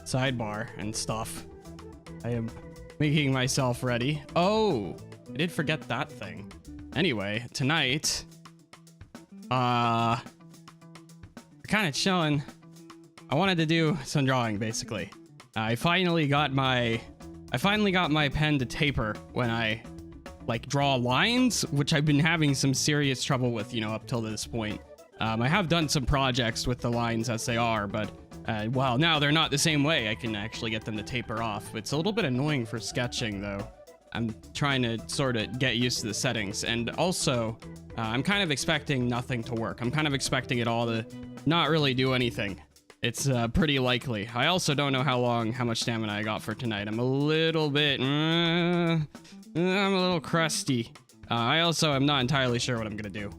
sidebar and stuff. I am making myself ready. Oh, I did forget that thing. Anyway, tonight, we're kind of chilling. I wanted to do some drawing, basically. I finally got my pen to taper when I like draw lines, which I've been having some serious trouble with, you know, up till this point. I have done some projects with the lines as they are, but well, now they're not the same way. I can actually get them to taper off. It's a little bit annoying for sketching, though. I'm trying to sort of get used to the settings, and also I'm kind of expecting nothing to work. I'm kind of expecting it all to not really do anything. It's pretty likely. I also don't know how much stamina I got for tonight. I'm a little bit, I'm a little crusty. I also am not entirely sure what I'm gonna do,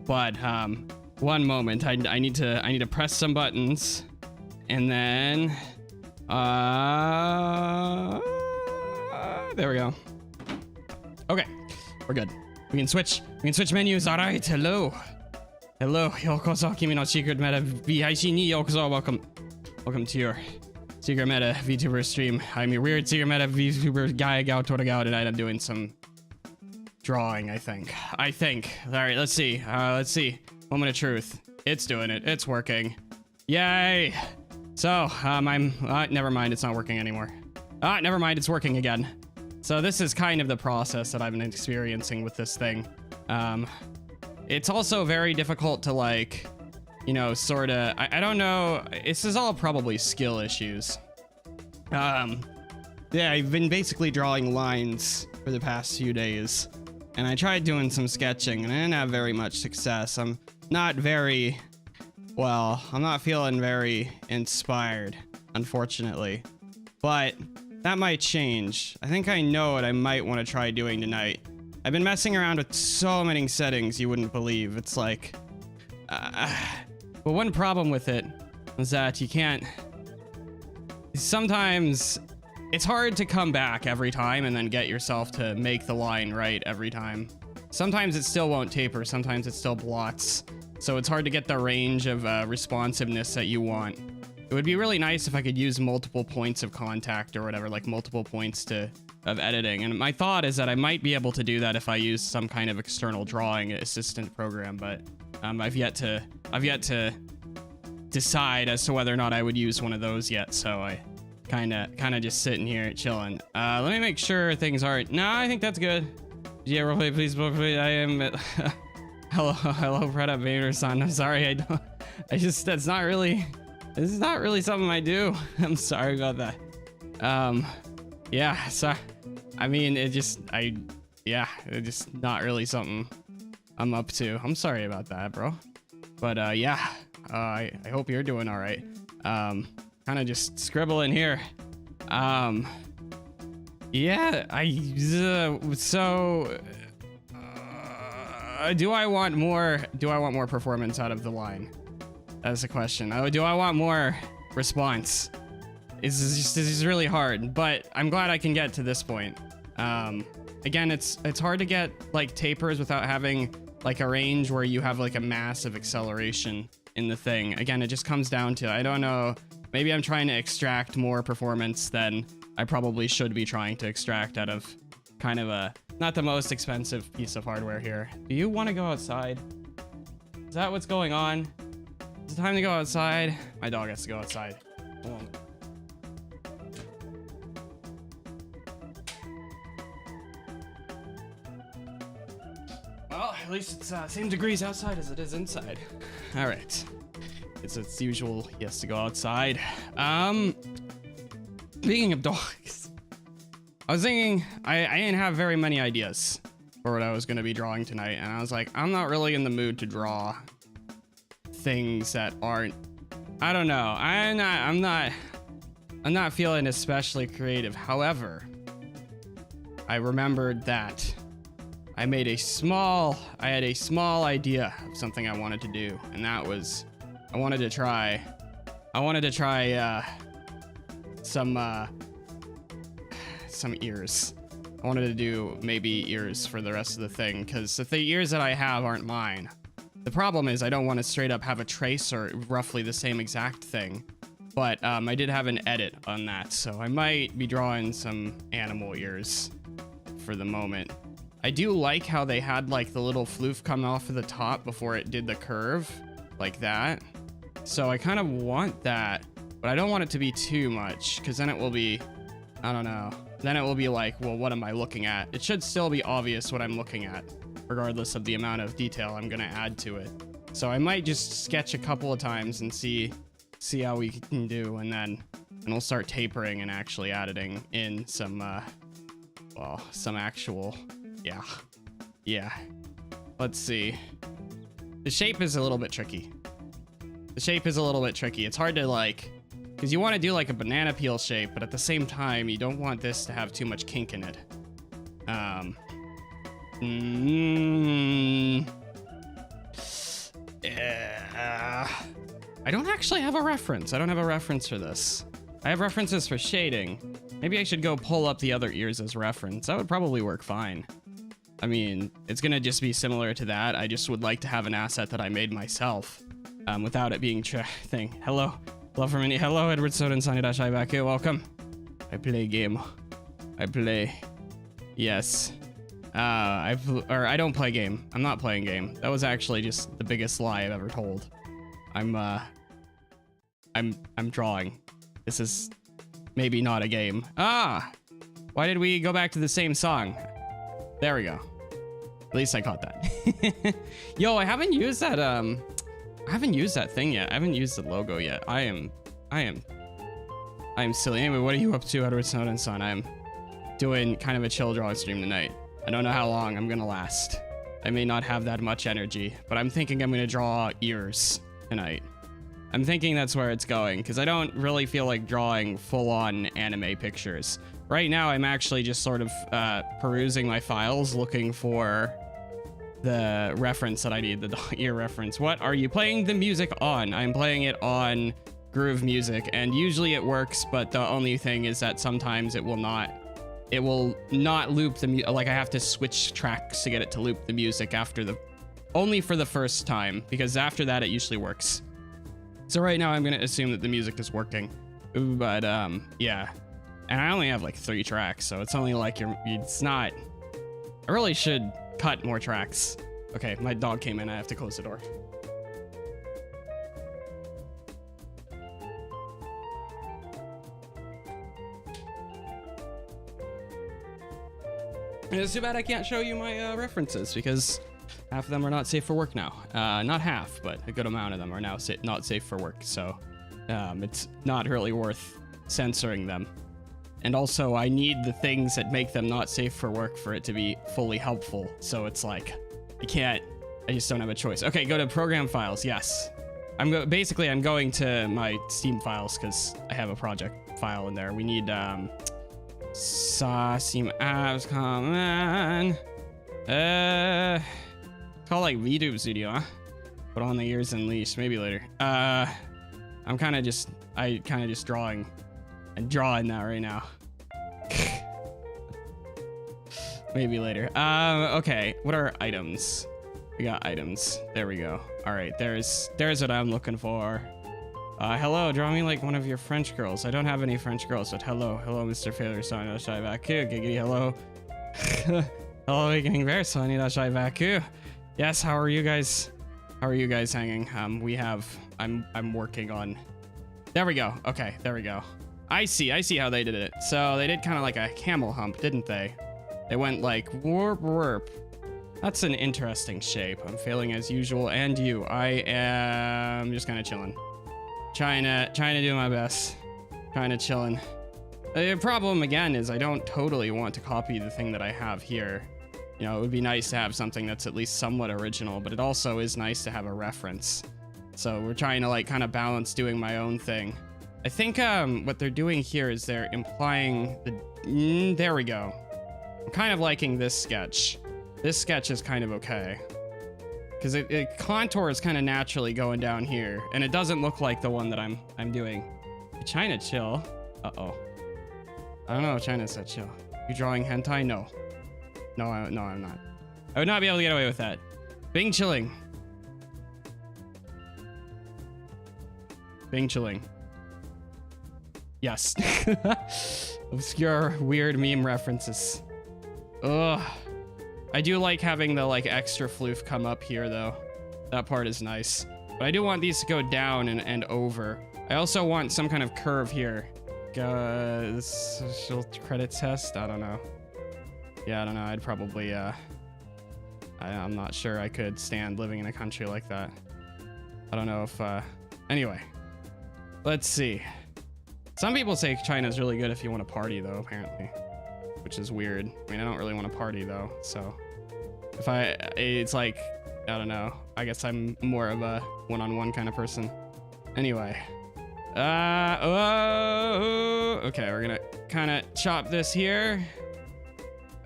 but one moment. I need to press some buttons, and then there we go. Okay, we're good. We can switch menus. All right. Hello, yokoso kimi no secret meta VIC ni yokoso. Welcome to your secret meta VTuber stream. I'm your weird secret meta VTuber guy Gao Toragao. Tonight I'm doing some drawing, I think. All right, let's see. Moment of truth. It's doing it. It's working. Yay. So, never mind. It's not working anymore. Never mind. It's working again. So this is kind of the process that I've been experiencing with this thing. It's also very difficult to, like, you know, sort of, I don't know. This is all probably skill issues. Yeah, I've been basically drawing lines for the past few days, and I tried doing some sketching and I didn't have very much success. I'm not feeling very inspired, unfortunately, but that might change. I think I know what I might want to try doing tonight. I've been messing around with so many settings you wouldn't believe. It's like, but one problem with it is that you can't, sometimes it's hard to come back every time and then get yourself to make the line right every time. Sometimes it still won't taper, sometimes it still blots. So it's hard to get the range of responsiveness that you want. It would be really nice if I could use multiple points of contact or whatever, like multiple points of editing. And my thought is that I might be able to do that if I use some kind of external drawing assistant program, but I've yet to decide as to whether or not I would use one of those yet. So I kind of just sitting here chilling. Let me make sure things aren't. No, I think that's good. Yeah, roleplay, please. I am. Hello, Preda Vader-san. I'm sorry, this is not really something I do. I'm sorry about that. Yeah, so, I mean, it's just not really something I'm up to. I'm sorry about that, bro. But, yeah, I hope you're doing all right. Kind of just scribbling here. Yeah, do I want more performance out of the line? That's the question. Oh, do I want more response? This is really hard, but I'm glad I can get to this point. Again, it's hard to get like tapers without having like a range where you have like a massive acceleration in the thing. Again, it just comes down to, I don't know, maybe I'm trying to extract more performance than I probably should be trying to extract out of kind of a, not the most expensive piece of hardware here. Do you want to go outside? Is that what's going on? Is it time to go outside? My dog has to go outside. Hold on. Well, at least it's same degrees outside as it is inside. All right. It's usual. He has to go outside. Speaking of dogs, I was thinking I didn't have very many ideas for what I was going to be drawing tonight, and I was like, I'm not really in the mood to draw things that aren't, I don't know, I'm not feeling especially creative. However, I remembered that I had a small idea of something I wanted to do, and that was I wanted to try some ears. I wanted to do maybe ears for the rest of the thing, because if the ears that I have aren't mine, the problem is I don't want to straight up have a tracer roughly the same exact thing but I did have an edit on that, so I might be drawing some animal ears for the moment. I do like how they had like the little floof come off of the top before it did the curve, like that. So I kind of want that, but I don't want it to be too much, because then it will be, I don't know, then it will be like, well, what am I looking at? It should still be obvious what I'm looking at, regardless of the amount of detail I'm gonna add to it. So I might just sketch a couple of times and see how we can do, and we'll start tapering and actually adding in some, well, some actual, yeah. Let's see. The shape is a little bit tricky. It's hard to like, because you want to do like a banana peel shape, but at the same time, you don't want this to have too much kink in it. I don't actually have a reference. I don't have a reference for this. I have references for shading. Maybe I should go pull up the other ears as reference. That would probably work fine. I mean, it's gonna just be similar to that. I just would like to have an asset that I made myself, without it being thing. Hello, hello, Edward Soden, Sunny-I back here. Welcome. I play game. I play. Yes. I don't play game. I'm not playing game. That was actually just the biggest lie I've ever told. I'm drawing. This is maybe not a game. Why did we go back to the same song? There we go. At least I caught that. Yo, I haven't used that thing yet. I haven't used the logo yet. I am silly. Anyway, what are you up to, Edward Snowden son? I'm doing kind of a chill drawing stream tonight. I don't know how long I'm gonna last. I may not have that much energy, but I'm thinking I'm gonna draw ears tonight. I'm thinking that's where it's going, because I don't really feel like drawing full-on anime pictures. Right now, I'm actually just sort of perusing my files, looking for the reference that I need, the ear reference. What are you playing the music on? I'm playing it on Groove Music, and usually it works, but the only thing is that sometimes it will not loop the music. Like, I have to switch tracks to get it to loop the music only for the first time, because after that it usually works. So right now I'm gonna assume that the music is working, but yeah. And I only have like 3 tracks, so it's only like it's not. I really should cut more tracks. Okay, my dog came in. I have to close the door. And it's too bad I can't show you my references, because half of them are not safe for work now. Not half, but a good amount of them are now not safe for work. So it's not really worth censoring them. And also, I need the things that make them not safe for work for it to be fully helpful. So it's like, I just don't have a choice. Okay, go to program files. Yes. Basically, I'm going to my Steam files because I have a project file in there. We need Steam apps, come on. It's called like VTube Studio, huh? Put on the ears and leash, maybe later. I'm kind of just drawing. I'm drawing that right now. Maybe later. Okay, what are items? We got items. There we go. All right, there's what I'm looking for. Hello, draw me like one of your French girls. I don't have any French girls, but hello, Mr. Failure, Sonny, shy back here, giggity, hello. Hello, getting very Sonny, shy back here. Yes, how are you guys? How are you guys hanging? I'm working on. There we go. Okay, there we go. I see how they did it. So they did kind of like a camel hump, didn't they? They went like warp warp. That's an interesting shape. I'm failing as usual, and you. I am just kind of chilling. Trying to do my best. Kind of chilling. The problem again is I don't totally want to copy the thing that I have here. You know, it would be nice to have something that's at least somewhat original, but it also is nice to have a reference. So we're trying to like kind of balance doing my own thing. I think what they're doing here is they're implying the. There we go. I'm kind of liking this sketch. This sketch is kind of okay. Because it contours kind of naturally going down here, and it doesn't look like the one that I'm doing. China chill. Uh-oh. I don't know if China said chill. You drawing hentai? No. No, I'm not. I would not be able to get away with that. Bing chilling. Bing chilling. Yes. Obscure, weird meme references. Ugh. I do like having the like extra floof come up here though. That part is nice. But I do want these to go down and over. I also want some kind of curve here. Social credit test? I don't know. Yeah, I don't know. I'd probably, I'm not sure I could stand living in a country like that. I don't know if, anyway. Let's see. Some people say China's really good if you want to party though, apparently. Which is weird. I mean, I don't really want to party though, so. If it's like, I don't know. I guess I'm more of a one-on-one kind of person. Anyway. Okay, we're gonna kind of chop this here.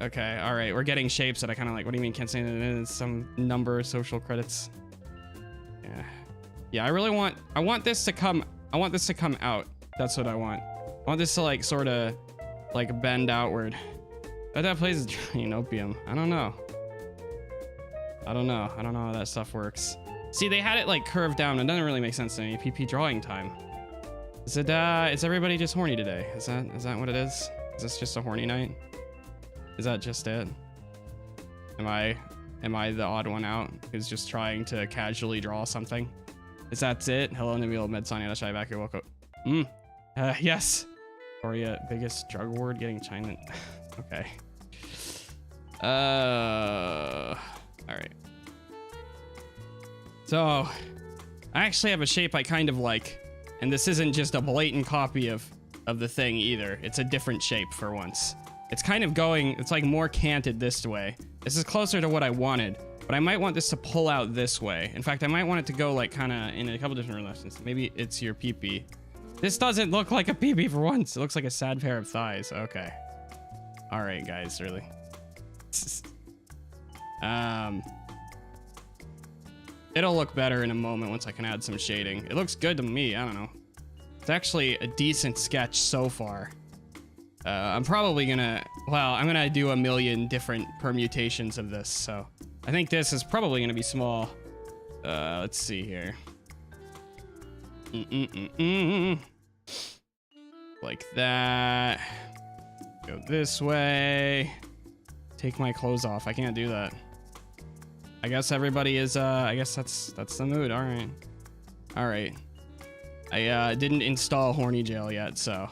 Okay, all right, we're getting shapes that I kind of like. What do you mean can't say that it is some number of social credits? Yeah, I want this to come out. That's what I want. I want this to like sort of like bend outward. But that plays drawing opium. I don't know how that stuff works. See, they had it like curved down. It doesn't really make sense to me. PP drawing time. Is everybody just horny today? Is that what it is? Is this just a horny night? Is that just it? Am I the odd one out who's just trying to casually draw something? Is that it? Hello, Nabil Medsania Shai back here. Welcome. Yes. Korea, biggest drug ward getting China. Okay. All right. So, I actually have a shape I kind of like. And this isn't just a blatant copy of the thing either. It's a different shape for once. It's kind of going, it's like more canted this way. This is closer to what I wanted, but I might want this to pull out this way. In fact, I might want it to go like kind of in a couple different directions. Maybe it's your peepee. This doesn't look like a peepee for once. It looks like a sad pair of thighs. Okay. All right, guys, really. It'll look better in a moment once I can add some shading. It looks good to me. I don't know. It's actually a decent sketch so far. I'm probably gonna, well, I'm gonna do a million different permutations of this. So I think this is probably gonna be small. Let's see here. Like that. Go this way. Take my clothes off. I can't do that. I guess everybody is, I guess that's the mood. All right. All right. I didn't install Horny Jail yet, so.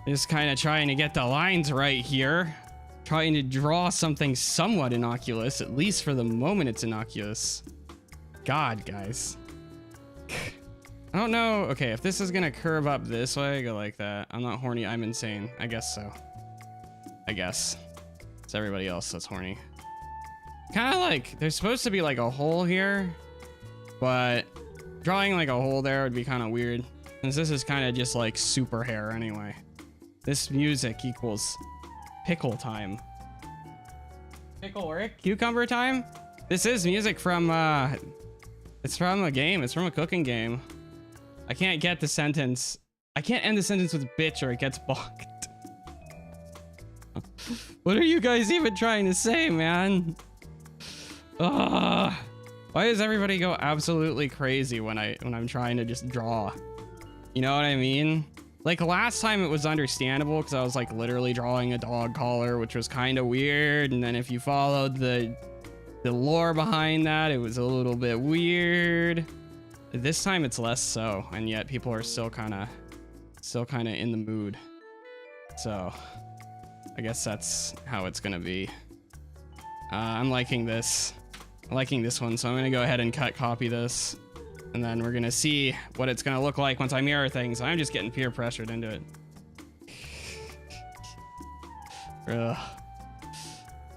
Just kind of trying to get the lines right here. Trying to draw something somewhat innocuous. At least for the moment it's innocuous. God, guys. I don't know. Okay, if this is gonna curve up this way, go like that. I'm not horny, I'm insane. I guess so. I guess. It's everybody else that's horny. Kind of like, there's supposed to be like a hole here, but drawing like a hole there would be kind of weird, since this is kind of just like super hair anyway. This music equals pickle time. Pickle work? Cucumber time? This is music from, it's from a game. It's from a cooking game. I can't get the sentence. I can't end the sentence with bitch or it gets blocked. What are you guys even trying to say, man? Why does everybody go absolutely crazy when I'm trying to just draw? You know what I mean? Like last time it was understandable because I was like literally drawing a dog collar, which was kind of weird. And then if you followed the lore behind that, it was a little bit weird. This time it's less so, and yet people are still kind of in the mood. So I guess that's how it's gonna be. I'm liking this. I'm liking this one, so I'm gonna go ahead and copy this, and then we're gonna see what it's gonna look like once I mirror things. I'm just getting peer pressured into it. Ugh.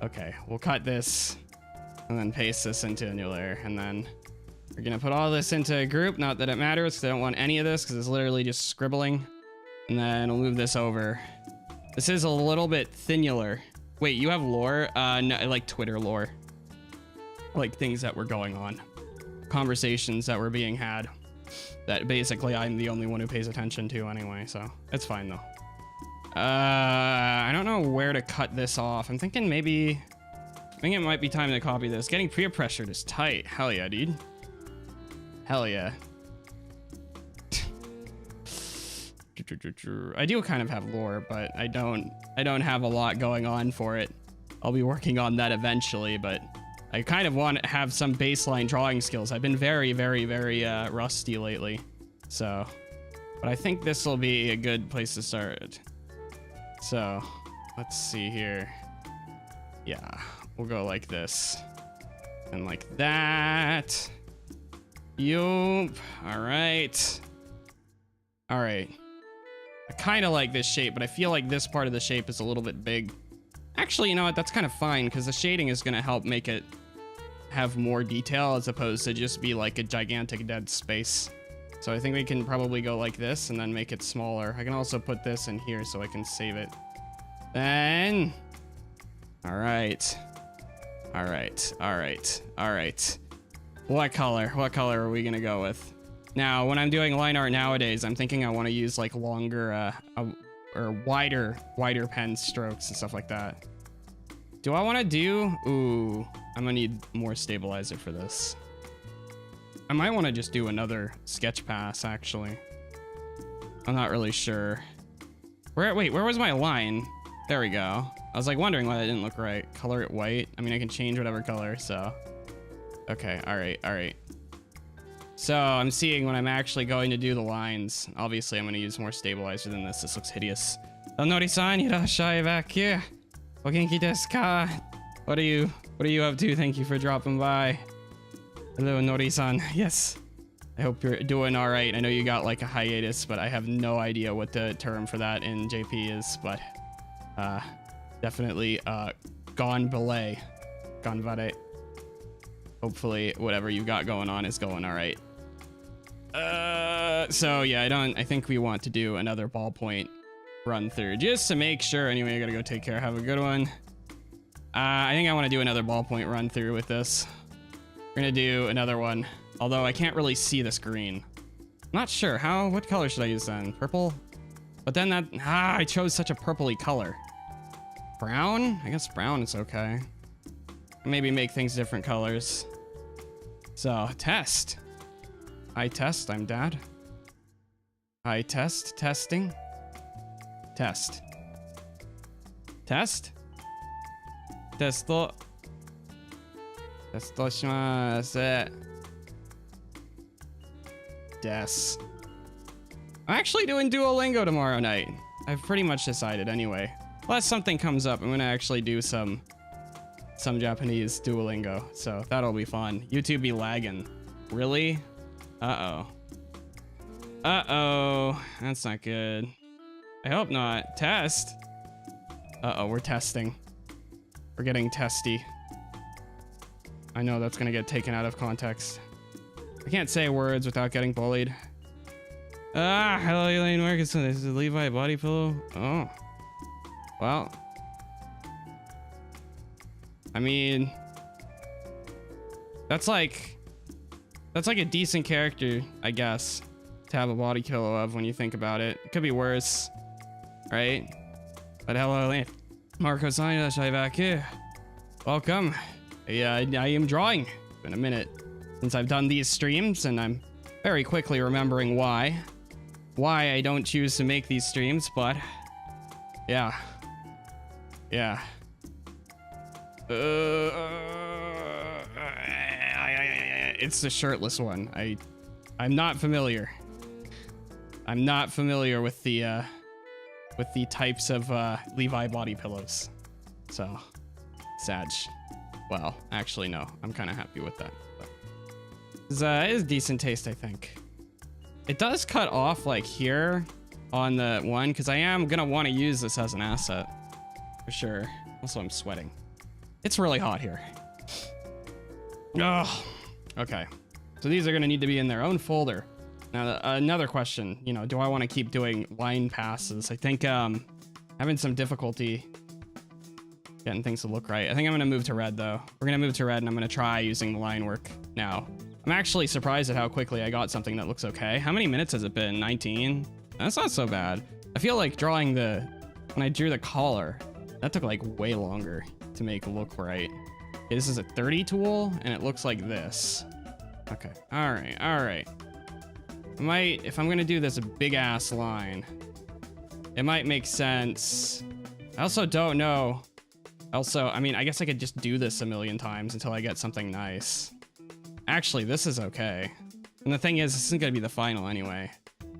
Okay, we'll cut this and then paste this into a new layer, and then we're gonna put all this into a group. Not that it matters, because I don't want any of this, because it's literally just scribbling. And then we'll move this over. This is a little bit thinner. Wait, you have lore? No, I like Twitter lore. Like things that were going on. Conversations that were being had. That basically I'm the only one who pays attention to anyway, so it's fine though. I don't know where to cut this off. I'm thinking maybe... I think it might be time to copy this. Getting peer pressured is tight. Hell yeah, dude. Hell yeah. I do kind of have lore, but I don't have a lot going on for it. I'll be working on that eventually, but I kind of want to have some baseline drawing skills. I've been very rusty lately. So, but I think this will be a good place to start. So, let's see here. Yeah, we'll go like this. And like that. Yup. All right. All right. I kind of like this shape, but I feel like this part of the shape is a little bit big. Actually, you know what? That's kind of fine because the shading is going to help make it have more detail as opposed to just be like a gigantic dead space. So I think we can probably go like this and then make it smaller. I can also put this in here so I can save it. Then, all right. All right. All right. All right. What color? What color are we going to go with? Now, when I'm doing line art nowadays, I'm thinking I want to use like longer or wider pen strokes and stuff like that. Do I want to do? Ooh, I'm gonna need more stabilizer for this. I might want to just do another sketch pass, actually. I'm not really sure. Wait, where was my line? There we go. I was like wondering why that didn't look right. Color it white. I mean, I can change whatever color, so. Okay, all right. So I'm seeing when I'm actually going to do the lines. Obviously, I'm going to use more stabilizer than this. This looks hideous. Nori-san, irashai back here. O genki desu ka? What are you up to? Thank you for dropping by. Hello, Nori-san. Yes. I hope you're doing all right. I know you got like a hiatus, but I have no idea what the term for that in JP is, but definitely ganbare. Hopefully whatever you've got going on is going all right. So yeah, I think we want to do another ballpoint run through just to make sure. Anyway, I gotta go take care. Have a good one. I think I want to do another ballpoint run through with this. We're gonna do another one, although I can't really see this green. Not sure what color should I use then? Purple? But then I chose such a purpley color. Brown? I guess brown is okay. Maybe make things different colors. So, test. I test, I'm dad. I test, testing. Test. Test? Testo. Testo shimasu. Des. I'm actually doing Duolingo tomorrow night. I've pretty much decided anyway. Unless something comes up, I'm gonna actually do some Japanese Duolingo, so that'll be fun. YouTube be lagging. Really? Uh-oh. Uh-oh. That's not good. I hope not. Test? Uh-oh, we're testing. We're getting testy. I know that's gonna get taken out of context. I can't say words without getting bullied. Hello, Elaine Markinson. This is a Levi body pillow. Oh. Well. I mean, that's like a decent character, I guess, to have a body pillow of when you think about it. It could be worse, right? But hello, Marco-san, back here. Welcome. Yeah, I am drawing. It's been a minute since I've done these streams, and I'm very quickly remembering why I don't choose to make these streams, but yeah. It's the shirtless one. I'm not familiar. I'm not familiar with the types of Levi body pillows. So, Sag. Well, actually no. I'm kind of happy with that. But it is decent taste, I think. It does cut off like here on the one because I am gonna want to use this as an asset for sure. Also, I'm sweating. It's really hot here. Oh, okay. So these are going to need to be in their own folder. Now, another question, do I want to keep doing line passes? I think having some difficulty getting things to look right. I think I'm going to move to red, though. We're going to move to red, and I'm going to try using the line work now. I'm actually surprised at how quickly I got something that looks okay. How many minutes has it been? 19? That's not so bad. I feel like drawing when I drew the collar, that took like way longer to make look right. Okay, this is a 30 tool and it looks like this. Okay, all right. If I'm gonna do this big ass line, It might make sense. I also don't know. Also, I mean, I guess I could just do this a million times until I get something nice. Actually, this is okay. And the thing is, this isn't gonna be the final anyway.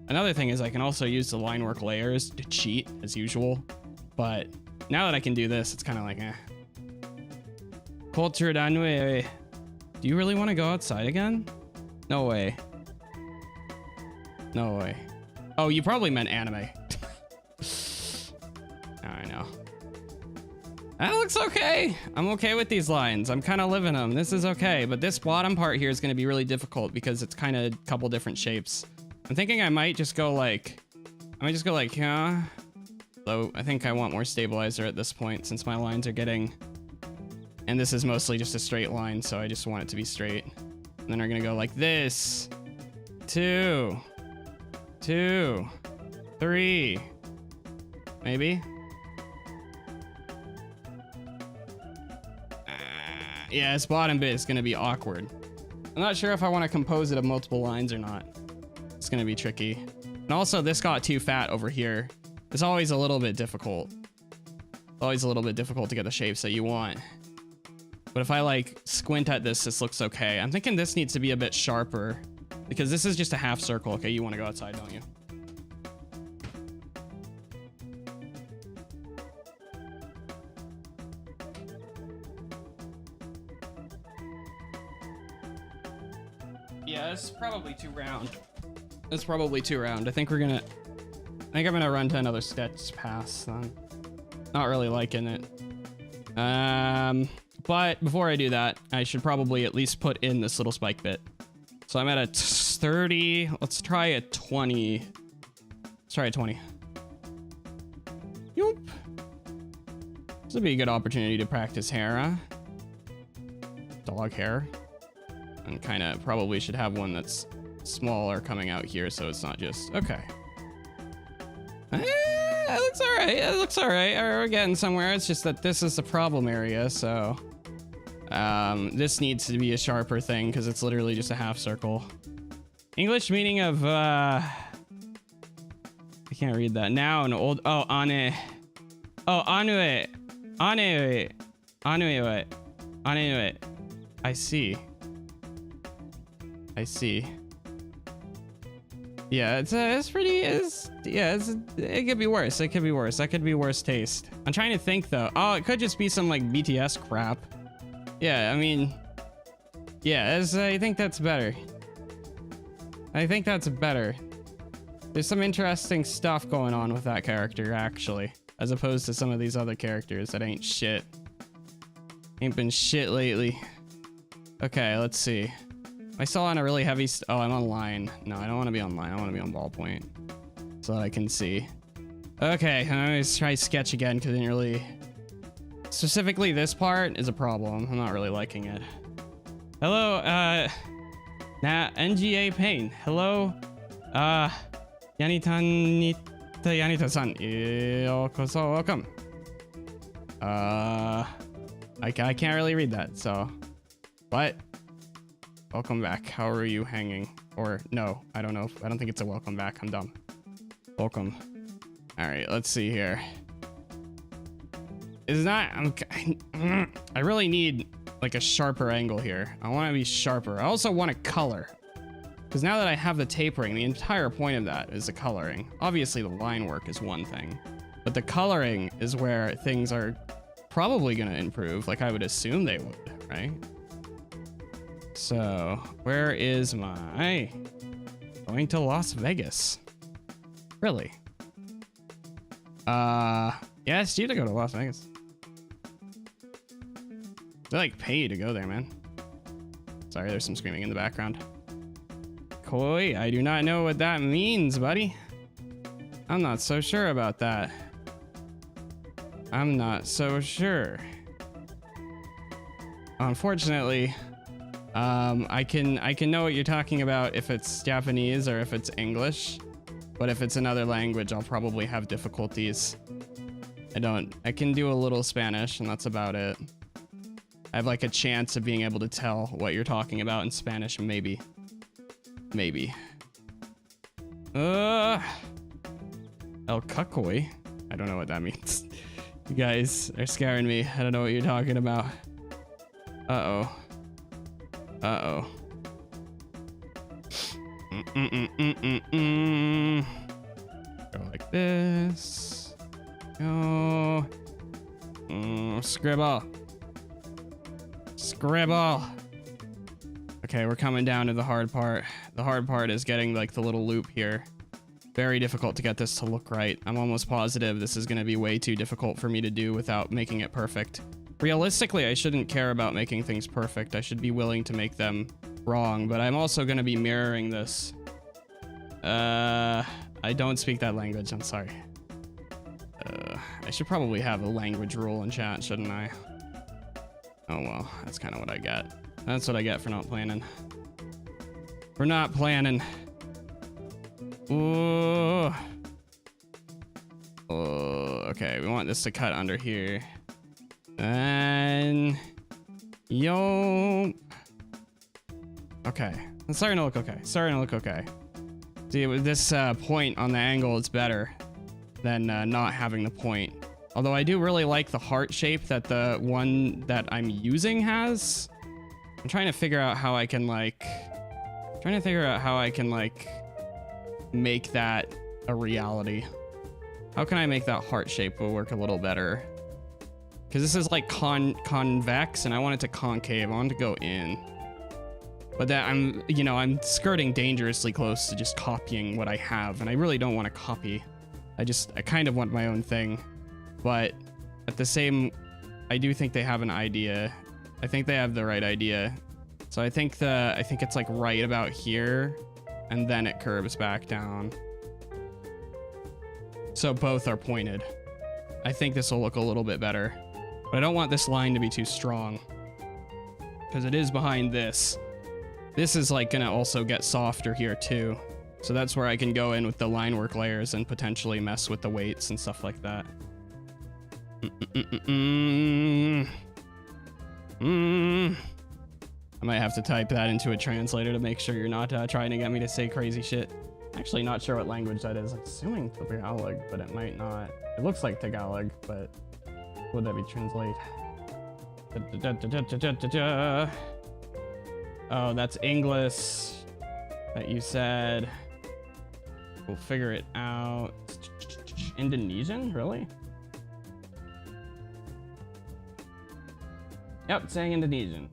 Another thing is I can also use the line work layers to cheat as usual. But now that I can do this, it's kind of like, eh. Culture danue. Do you really want to go outside again? No way. No way. Oh, you probably meant anime. I know. That looks okay. I'm okay with these lines. I'm kind of living them. This is okay. But this bottom part here is going to be really difficult because it's kind of a couple different shapes. I'm thinking I might just go like, yeah. Though I think I want more stabilizer at this point since my lines are getting, and this is mostly just a straight line. So I just want it to be straight. And then we're going to go like this. 2, 2, 3, maybe. Yeah, this bottom bit is going to be awkward. I'm not sure if I want to compose it of multiple lines or not. It's going to be tricky. And also, this got too fat over here. It's always a little bit difficult. Always a little bit difficult to get the shapes that you want. But if I like squint at this, this looks okay. I'm thinking this needs to be a bit sharper because this is just a half circle. Okay, you want to go outside, don't you? Yeah, it's probably too round. It's probably too round. I think I'm gonna run to another sketch pass. Not really liking it. But before I do that, I should probably at least put in this little spike bit. So I'm at a 30. Let's try a 20. Let's try a 20. Yoop. This would be a good opportunity to practice hair, huh? Dog hair. And kind of probably should have one that's smaller coming out here so it's not just, okay. It looks all right. It looks all right. We're getting somewhere. It's just that this is the problem area, so this needs to be a sharper thing because it's literally just a half circle. English meaning of I can't read that. Noun, old, oh, ane. Oh, anue. Anue. Anue. Anue. I see. I see. Yeah, it could be worse. It could be worse. That could be worse taste. I'm trying to think though. Oh, it could just be some like BTS crap. Yeah, I mean, yeah, I think that's better. I think that's better. There's some interesting stuff going on with that character actually, as opposed to some of these other characters that ain't shit. Ain't been shit lately. Okay, let's see. I saw on a really heavy, oh, I'm on line. No, I don't want to be on line. I want to be on ballpoint so that I can see. Okay, I'm going to try sketch again because I didn't really, specifically this part is a problem. I'm not really liking it. Hello, NGA Pain. Hello, Yanita-san. Welcome. I can't really read that, so, but. Welcome back. How are you hanging? Or no, I don't know. I don't think it's a welcome back. I'm dumb. Welcome. All right, let's see here. Is not, I really need like a sharper angle here. I want to be sharper. I also want to color. Because now that I have the tapering, the entire point of that is the coloring. Obviously the line work is one thing, but the coloring is where things are probably going to improve. Like I would assume they would, right? So, where is my going to Las Vegas? Really? Yeah, it's due to go to Las Vegas. They like pay you to go there, man. Sorry, there's some screaming in the background. Koi, I do not know what that means, buddy. I'm not so sure about that. I'm not so sure. Unfortunately, I can know what you're talking about if it's Japanese or if it's English, but if it's another language, I'll probably have difficulties. I can do a little Spanish and that's about it. I have like a chance of being able to tell what you're talking about in Spanish, maybe. El Cucoy. I don't know what that means. You guys are scaring me. I don't know what you're talking about. Uh-oh. Uh-oh. Go like this. Go. Scribble. Scribble. Okay, we're coming down to the hard part. The hard part is getting like the little loop here. Very difficult to get this to look right. I'm almost positive this is going to be way too difficult for me to do without making it perfect. Realistically, I shouldn't care about making things perfect. I should be willing to make them wrong, but I'm also going to be mirroring this. I don't speak that language. I'm sorry. I should probably have a language rule in chat, shouldn't I? Oh, well, that's kind of what I get. That's what I get for not planning. For not planning. Ooh. Oh, okay, we want this to cut under here. And yo. Okay, it's starting to look okay. Starting to look okay. See, with this point on the angle, it's better than not having the point. Although I do really like the heart shape that the one that I'm using has. I'm trying to figure out how I can like make that a reality. How can I make that heart shape will work a little better? Because this is like convex and I want it to concave. I want it to go in. But that I'm skirting dangerously close to just copying what I have, and I really don't want to copy. I kind of want my own thing. But at the same, I do think they have an idea. I think they have the right idea. So I think it's like right about here, and then it curves back down. So both are pointed. I think this will look a little bit better. But I don't want this line to be too strong, because it is behind this. This is like gonna also get softer here too. So that's where I can go in with the line work layers and potentially mess with the weights and stuff like that. I might have to type that into a translator to make sure you're not trying to get me to say crazy shit. Actually not sure what language that is. I'm assuming Tagalog, but it might not. It looks like Tagalog, but would that be translate? Oh, that's English that you said. We'll figure it out. Indonesian? Really? Yep, saying Indonesian.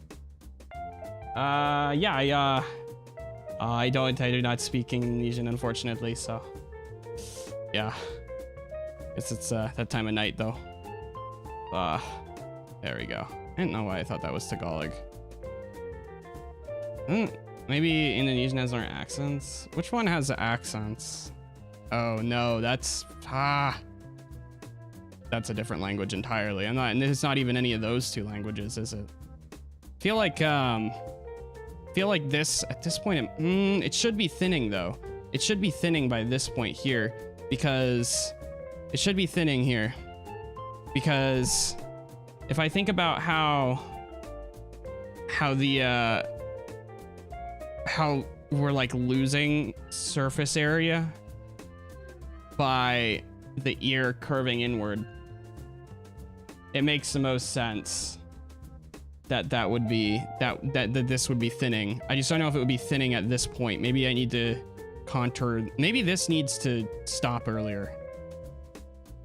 Yeah, I do not speak Indonesian, unfortunately, so yeah. Guess it's that time of night though. There we go. I didn't know why I thought that was Tagalog. Maybe Indonesian has more accents. Which one has the accents? Oh no, that's a different language entirely. And it's not even any of those two languages, is it? Feel like this at this point it should be thinning though. It should be thinning by this point here, because it should be thinning here, because if I think about how we're like losing surface area by the ear curving inward, it makes the most sense that this would be thinning. I just don't know if it would be thinning at this point. Maybe I need to contour. Maybe this needs to stop earlier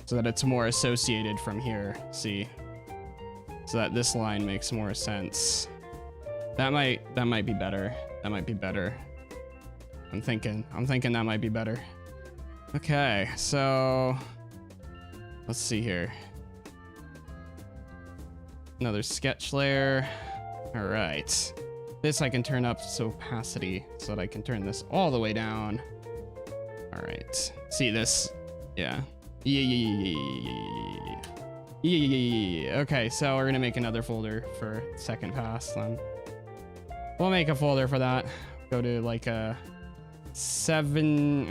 so that it's more associated from here. See, so that this line makes more sense. That might be better. That might be better. I'm thinking that might be better. Okay, so let's see here. Another sketch layer. All right. This I can turn up to opacity so that I can turn this all the way down. All right. See this? Yeah. Yeah. Okay, so we're gonna make another folder for second pass then. We'll make a folder for that. Go to like a 7.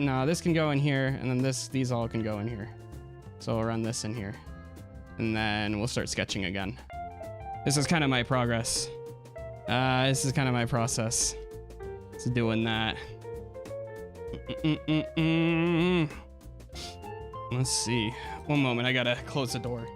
No, this can go in here, and then these all can go in here. So we'll run this in here, and then we'll start sketching again. This is kind of my progress. This is kind of my process. It's doing that. Let's see. One moment, I gotta close the door.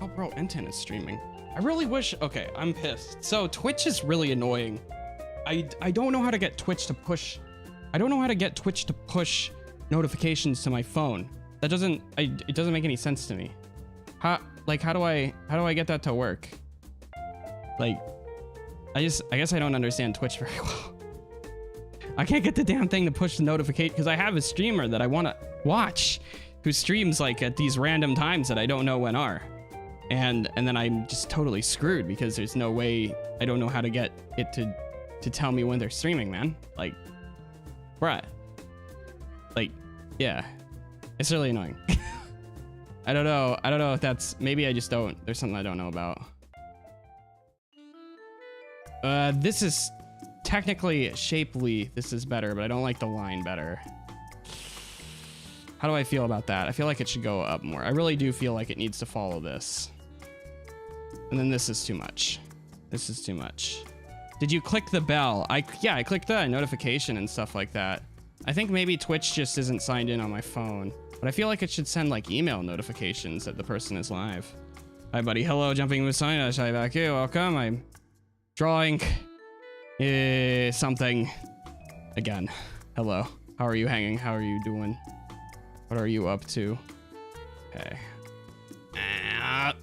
Oh, bro, N10 is streaming. I really wish. Okay, I'm pissed. So Twitch is really annoying. I don't know how to get Twitch to push. I don't know how to get Twitch to push notifications to my phone. That doesn't. It doesn't make any sense to me. How do I get that to work? Like, I guess I don't understand Twitch very well. I can't get the damn thing to push the notification because I have a streamer that I want to watch who streams like at these random times that I don't know when are. And then I'm just totally screwed because there's no way. I don't know how to get it to tell me when they're streaming, man. Like, bruh. Like, yeah. It's really annoying. I don't know if that's, maybe I just don't. There's something I don't know about. This is technically shapely. This is better, but I don't like the line better. How do I feel about that? I feel like it should go up more. I really do feel like it needs to follow this. And then this is too much. This is too much. Did you click the bell? Yeah, I clicked the notification and stuff like that. I think maybe Twitch just isn't signed in on my phone, but I feel like it should send like email notifications that the person is live. Hi, buddy. Hello, jumping with sign. Shy back here. Welcome. I'm drawing something again. Hello. How are you hanging? How are you doing? What are you up to? Okay. I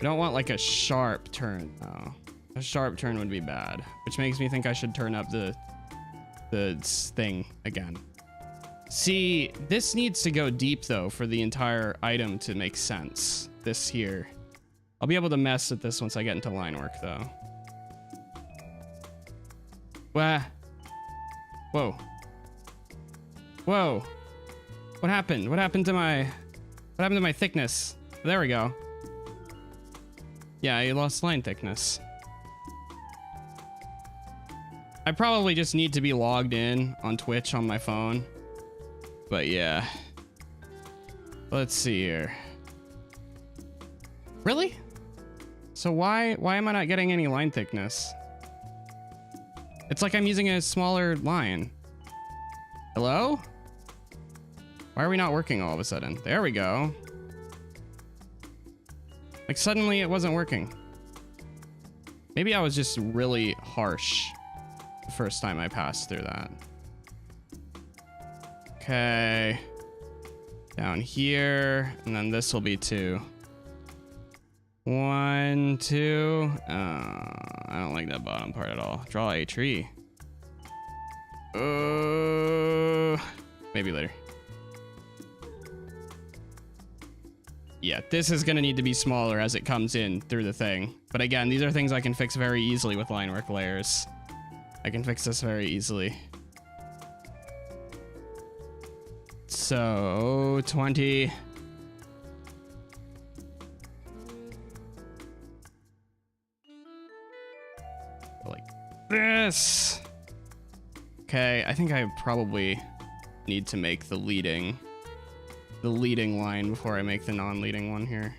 don't want like a sharp turn though. A sharp turn would be bad, which makes me think I should turn up the thing again. See, this needs to go deep though for the entire item to make sense. This here. I'll be able to mess with this once I get into line work though. Whoa. Whoa. What happened? What happened to my thickness? There we go. Yeah, I lost line thickness. I probably just need to be logged in on Twitch on my phone. But yeah. Let's see here. Really? So why am I not getting any line thickness? It's like I'm using a smaller line. Hello? Why are we not working all of a sudden? There we go. Like suddenly it wasn't working. Maybe I was just really harsh the first time I passed through that. Okay. Down here, and then this will be 2. 1, 2. I don't like that bottom part at all. Draw a tree. Maybe later. Yeah, this is gonna need to be smaller as it comes in through the thing. But again, these are things I can fix very easily with line work layers. I can fix this very easily. So 20. Like this. Okay, I think I probably need to make the leading line before I make the non-leading one here.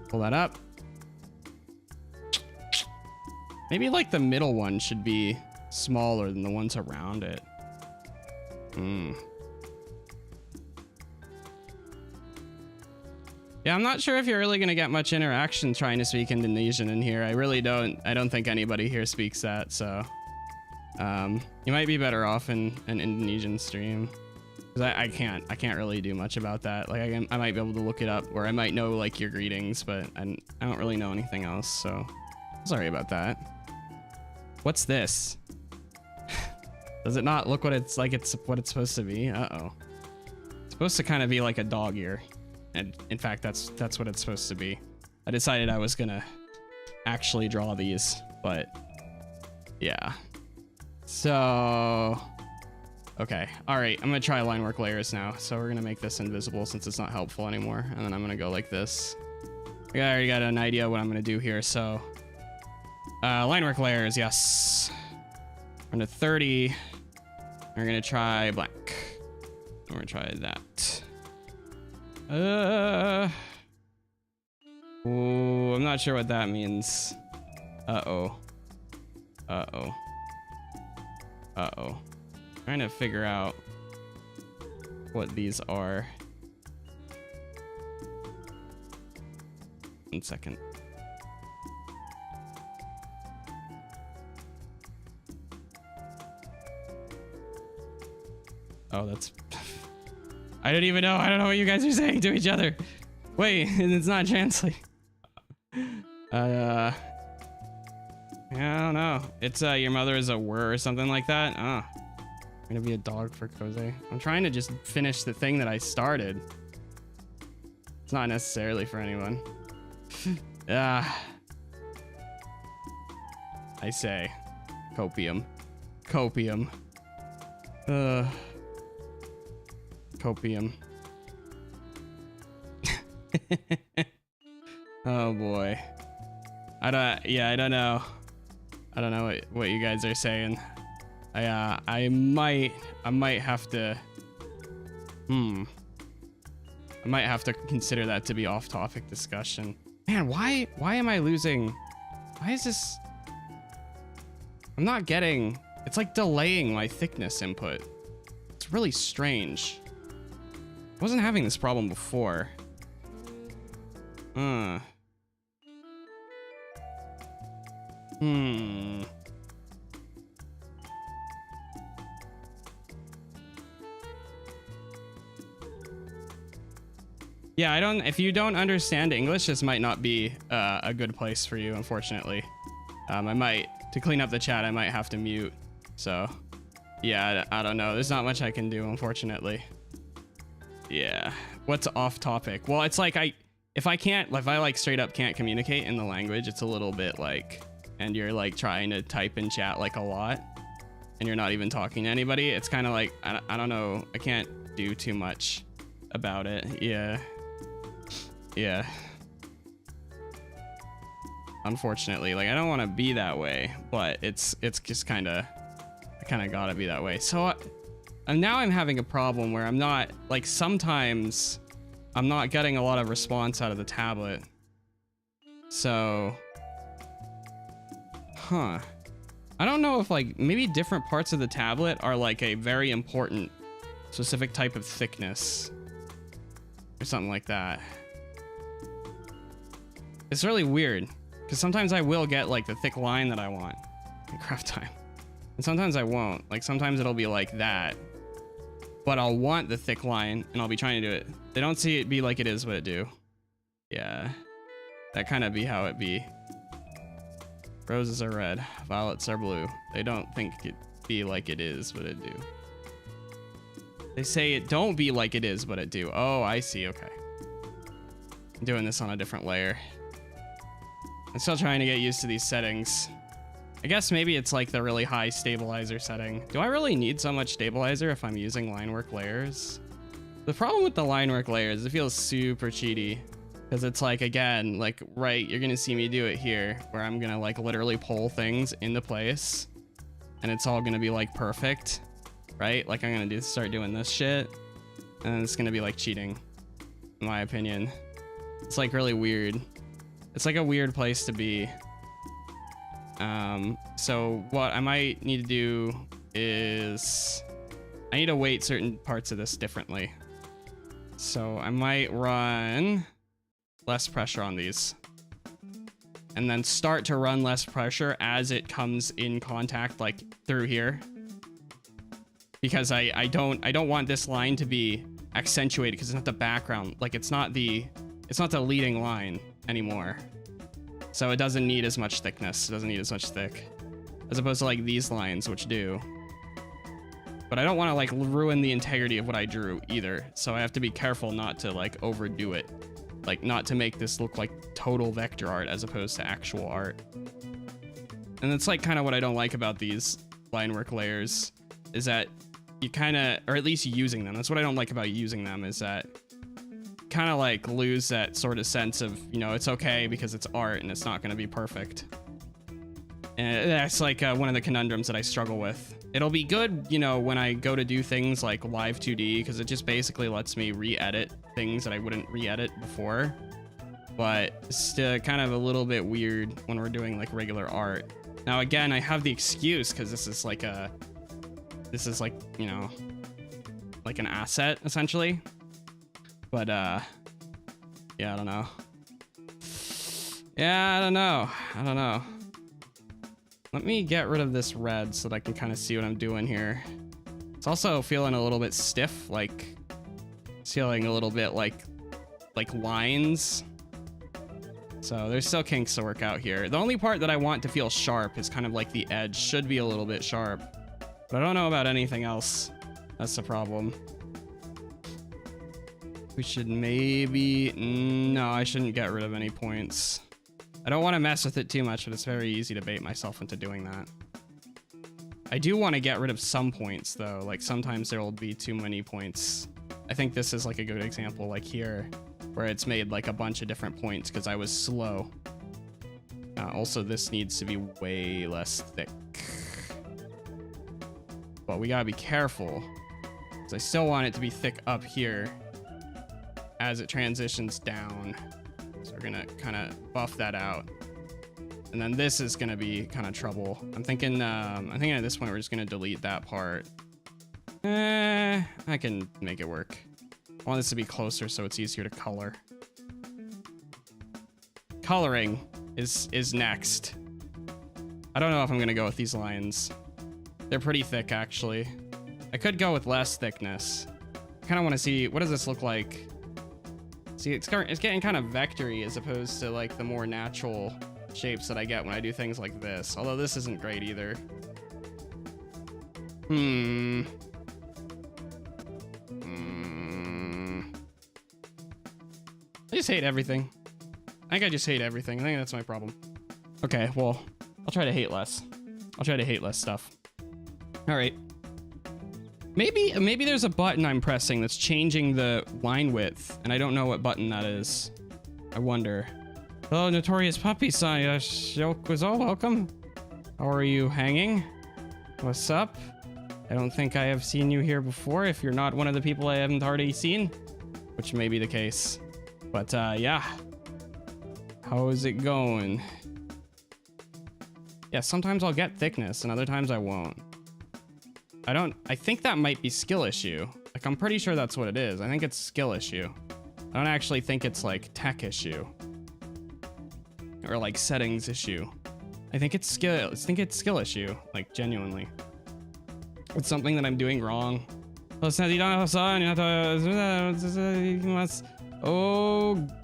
Pull that up. Maybe like the middle one should be smaller than the ones around it. Yeah, I'm not sure if you're really gonna get much interaction trying to speak Indonesian in here. I don't think anybody here speaks that, so you might be better off in an Indonesian stream. Because I can't really do much about that. Like I might be able to look it up, or I might know like your greetings, but I don't really know anything else. So sorry about that. What's this? Does it not look what it's like? It's what it's supposed to be. Uh-oh. It's supposed to kind of be like a dog ear, and in fact, that's what it's supposed to be. I decided I was gonna actually draw these, but yeah. So Okay. All right. I'm going to try line work layers now. So we're going to make this invisible since it's not helpful anymore. And then I'm going to go like this. I already got an idea what I'm going to do here. So line work layers. Yes. We're going to 30. We're going to try black. We're going to try that. Ooh, I'm not sure what that means. Uh-oh. Uh-oh. Uh-oh. Trying to figure out what these are. 1 second. Oh, that's... I don't even know. I don't know what you guys are saying to each other. Wait, it's not translating. Yeah, I don't know. It's your mother is a word or something like that. I'm gonna be a dog for Koze. I'm trying to just finish the thing that I started. It's not necessarily for anyone. I say copium. Copium. Copium. Oh boy. I don't know. I don't know what you guys are saying. I might have to I might have to consider that to be off-topic discussion. Man, why am I losing? Why is this? I'm not getting, it's like delaying my thickness input. It's really strange. I wasn't having this problem before. Yeah, if you don't understand English, this might not be a good place for you, unfortunately. To clean up the chat, I might have to mute. So, yeah, I don't know. There's not much I can do, unfortunately. Yeah. What's off topic? Well, it's like if I like straight up can't communicate in the language, it's a little bit like, and you're like trying to type in chat like a lot and you're not even talking to anybody. It's kind of like, I don't know. I can't do too much about it. Yeah. Yeah. Unfortunately, like I don't want to be that way, but it's just kind of, I kind of gotta be that way. So now I'm having a problem where I'm not, like sometimes I'm not getting a lot of response out of the tablet. So, I don't know if like maybe different parts of the tablet are like a very important specific type of thickness or something like that. It's really weird because sometimes I will get like the thick line that I want in craft time, and sometimes I won't. Like sometimes it'll be like that, but I'll want the thick line and I'll be trying to do it. They don't see it be like it is what it do. Yeah, that kind of be how it be. Roses are red, violets are blue. They don't think it be like it is what it do. They say it don't be like it is what it do. Oh, I see. Okay. I'm doing this on a different layer. I'm still trying to get used to these settings. I guess maybe it's like the really high stabilizer setting. Do I really need so much stabilizer if I'm using line work layers? The problem with the line work layers, it feels super cheaty. Because it's like, again, like, right, you're gonna see me do it here, where I'm gonna like literally pull things into place. And it's all gonna be like perfect, right? Like I'm gonna start doing this shit. And it's gonna be like cheating, in my opinion. It's like really weird. It's like a weird place to be. So what I might need to do is I need to weight certain parts of this differently. So I might run less pressure on these and then start to run less pressure as it comes in contact like through here, because I don't want this line to be accentuated because it's not the background, like it's not the leading line anymore. So it doesn't need as much thickness. It doesn't need as much thick as opposed to like these lines, which do. But I don't want to like ruin the integrity of what I drew either. So I have to be careful not to like overdo it. Like not to make this look like total vector art as opposed to actual art. And that's like kind of what I don't like about these line work layers is that you kind of, or at least using them. That's what I don't like about using them, is that kind of like lose that sort of sense of, you know, it's okay because it's art and it's not going to be perfect. And that's like one of the conundrums that I struggle with. It'll be good, you know, when I go to do things like live 2D, because it just basically lets me re-edit things that I wouldn't re-edit before. But it's still kind of a little bit weird when we're doing like regular art. Now, again, I have the excuse because this is like, you know, like an asset essentially. But, yeah, I don't know. Yeah, I don't know. Let me get rid of this red so that I can kind of see what I'm doing here. It's also feeling a little bit stiff, like it's feeling a little bit like lines. So there's still kinks to work out here. The only part that I want to feel sharp is kind of like the edge should be a little bit sharp, but I don't know about anything else. That's the problem. We should maybe, no, I shouldn't get rid of any points. I don't want to mess with it too much, but it's very easy to bait myself into doing that. I do want to get rid of some points though. Like sometimes there will be too many points. I think this is like a good example, like here, where it's made like a bunch of different points because I was slow. Also, this needs to be way less thick. But we gotta be careful, because I still want it to be thick up here as it transitions down. So we're gonna kind of buff that out. And then this is gonna be kind of trouble. I'm thinking at this point we're just gonna delete that part. I can make it work. I want this to be closer so it's easier to color. Coloring is next. I don't know if I'm gonna go with these lines. They're pretty thick actually. I could go with less thickness. I kind of want to see, what does this look like? See, it's getting kind of vectory as opposed to like the more natural shapes that I get when I do things like this. Although this isn't great either. I just hate everything. I think I just hate everything. I think that's my problem. Okay, well, I'll try to hate less. I'll try to hate less stuff. All right. Maybe there's a button I'm pressing that's changing the line width, and I don't know what button that is. I wonder. Hello, Notorious Puppy Son. Was all welcome. How are you hanging? What's up? I don't think I have seen you here before, if you're not one of the people I haven't already seen, which may be the case. But yeah. How is it going? Yeah, sometimes I'll get thickness and other times I won't. I think that might be skill issue. Like, I'm pretty sure that's what it is. I think it's skill issue. I don't actually think it's like tech issue. Or like settings issue. I think it's skill issue, like genuinely. It's something that I'm doing wrong. Oh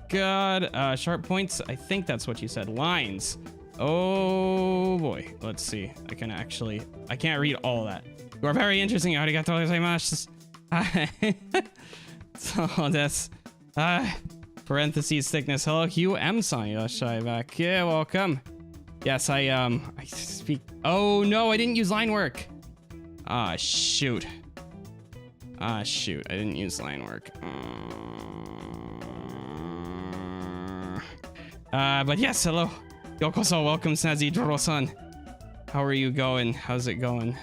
god, sharp points. I think that's what you said. Lines. Oh boy. Let's see. I can't read all of that. You are very interesting. Arigatou gozaimasu. So that's parentheses thickness. Hello, QM-san. Yoshai back. Yeah, welcome. Yes, I speak. Oh no, I didn't use line work. Ah, shoot. I didn't use line work. But yes, hello. Yokoso, welcome, Snazzy Doro-san. How are you going? How's it going?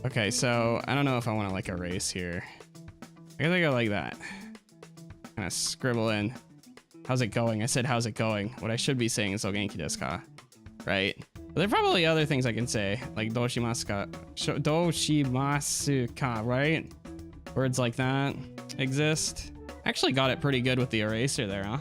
Okay, so I don't know if I want to like erase here. I guess I go like that. Kind of scribble in. How's it going? I said, how's it going? What I should be saying is Ogenki desu ka, right? But there are probably other things I can say, like doshimasu ka, right? Words like that exist. Actually got it pretty good with the eraser there, huh?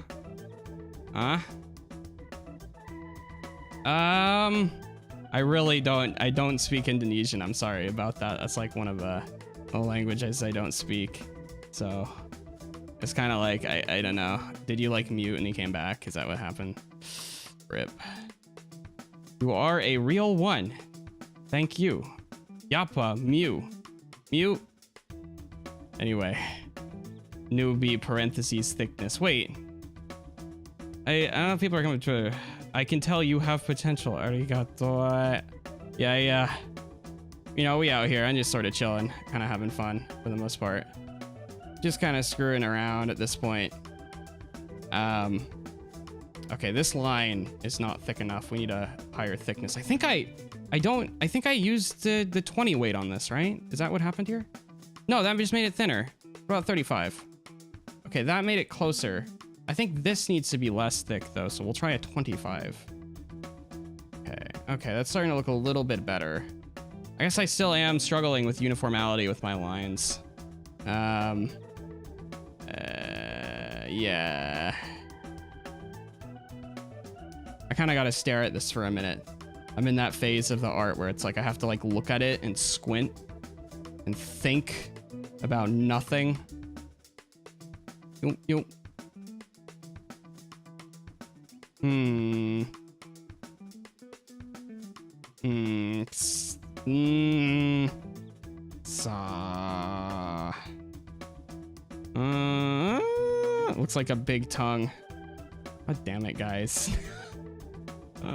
I don't speak Indonesian. I'm sorry about that. That's like one of the languages I don't speak. So it's kind of like, I don't know. Did you like mute and he came back? Is that what happened? Rip. You are a real one. Thank you. Yappa, Mew. Mute. Anyway. Newbie parentheses thickness. Wait. I don't know if people are coming to I can tell you have potential. Arigato. Yeah. You know, we out here. I'm just sort of chilling, kind of having fun for the most part. Just kind of screwing around at this point. Okay, this line is not thick enough. We need a higher thickness. I think I used the 20 weight on this, right? Is that what happened here? No, that just made it thinner. About 35. Okay, that made it closer. I think this needs to be less thick though, so we'll try a 25. Okay, that's starting to look a little bit better. I guess I still am struggling with uniformity with my lines. Yeah. I kind of got to stare at this for a minute. I'm in that phase of the art where it's like I have to like look at it and squint and think about nothing. Yo. Looks like a big tongue. God damn it, guys. Wait,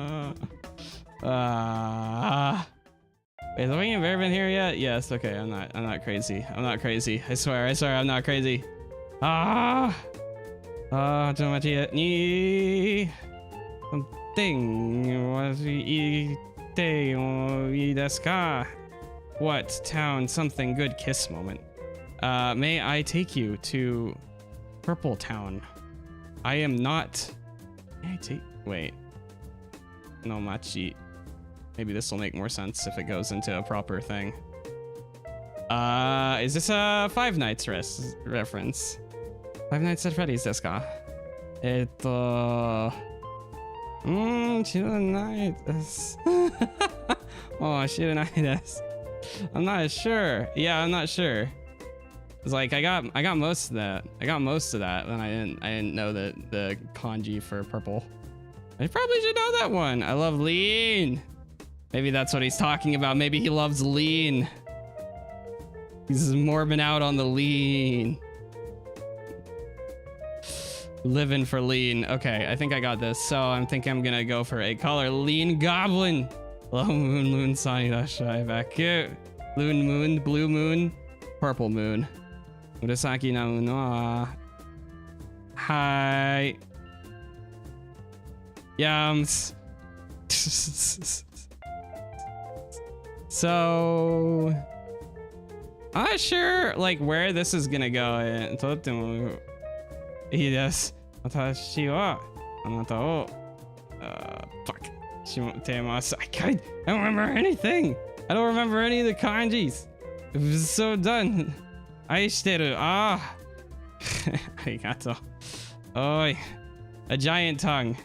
have we ever been here yet? Yes. Okay, I'm not crazy. I'm not crazy. I swear, I'm not crazy. Too much yet. Something was what town? Something good kiss moment. May I take you to Purple Town? I am not. May I take? Wait. No machi. Maybe this will make more sense if it goes into a proper thing. Is this a Five Nights reference? Five Nights at Freddy's desu ka? 知らないです。Oh, 知らないです。I'm not sure. Yeah, I'm not sure. It's like I got most of that. I got most of that, and I didn't know the kanji for purple. I probably should know that one. I love lean. Maybe that's what he's talking about. Maybe he loves lean. He's morbing out on the lean. Living for lean. Okay, I think I got this. So I'm thinking I'm gonna go for a color. Lean Goblin. Low moon, sunny, back. Loon moon, blue moon, purple moon. Murasaki na moon wa. Hi. Yums. So I'm not sure like where this is gonna go. Yes. Fuck. I don't remember anything. I don't remember any of the kanjis. It was so done. Aishiteru. Arigato. Oi. A giant tongue.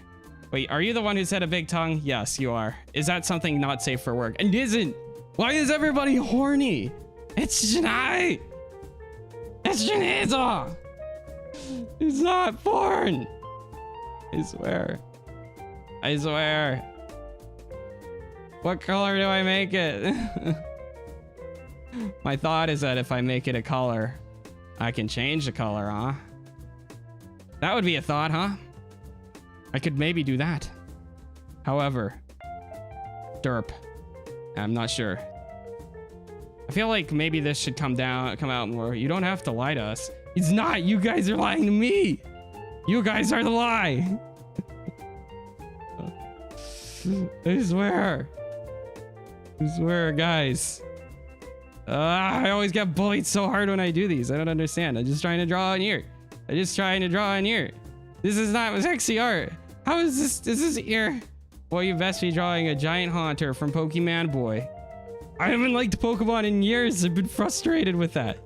Wait, are you the one who said a big tongue? Yes, you are. Is that something not safe for work? And isn't. Why is everybody horny? It's Janai. It's Janizo. It's not porn. I swear. I swear. What color do I make it? My thought is that if I make it a color, I can change the color, huh? That would be a thought, huh? I could maybe do that. However, derp. I'm not sure. I feel like maybe this should come out more. You don't have to lie to us. It's not. You guys are lying to me. You guys are the lie. I swear. I swear, guys. I always get bullied so hard when I do these. I don't understand. I'm just trying to draw an ear. I'm just trying to draw an ear. This is not sexy art. How is this? Is this ear? Well, you best be drawing a giant haunter from Pokemon Boy. I haven't liked Pokemon in years. I've been frustrated with that.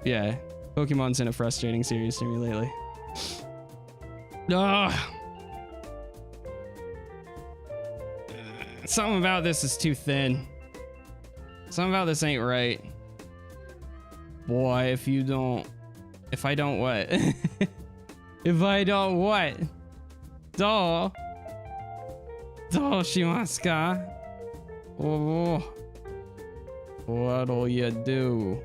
Yeah, Pokemon's in a frustrating series to me lately. Ugh. Something about this is too thin. Something about this ain't right. Boy, if I don't what? If I don't what? Do shimasu ka? Oh. What'll you do?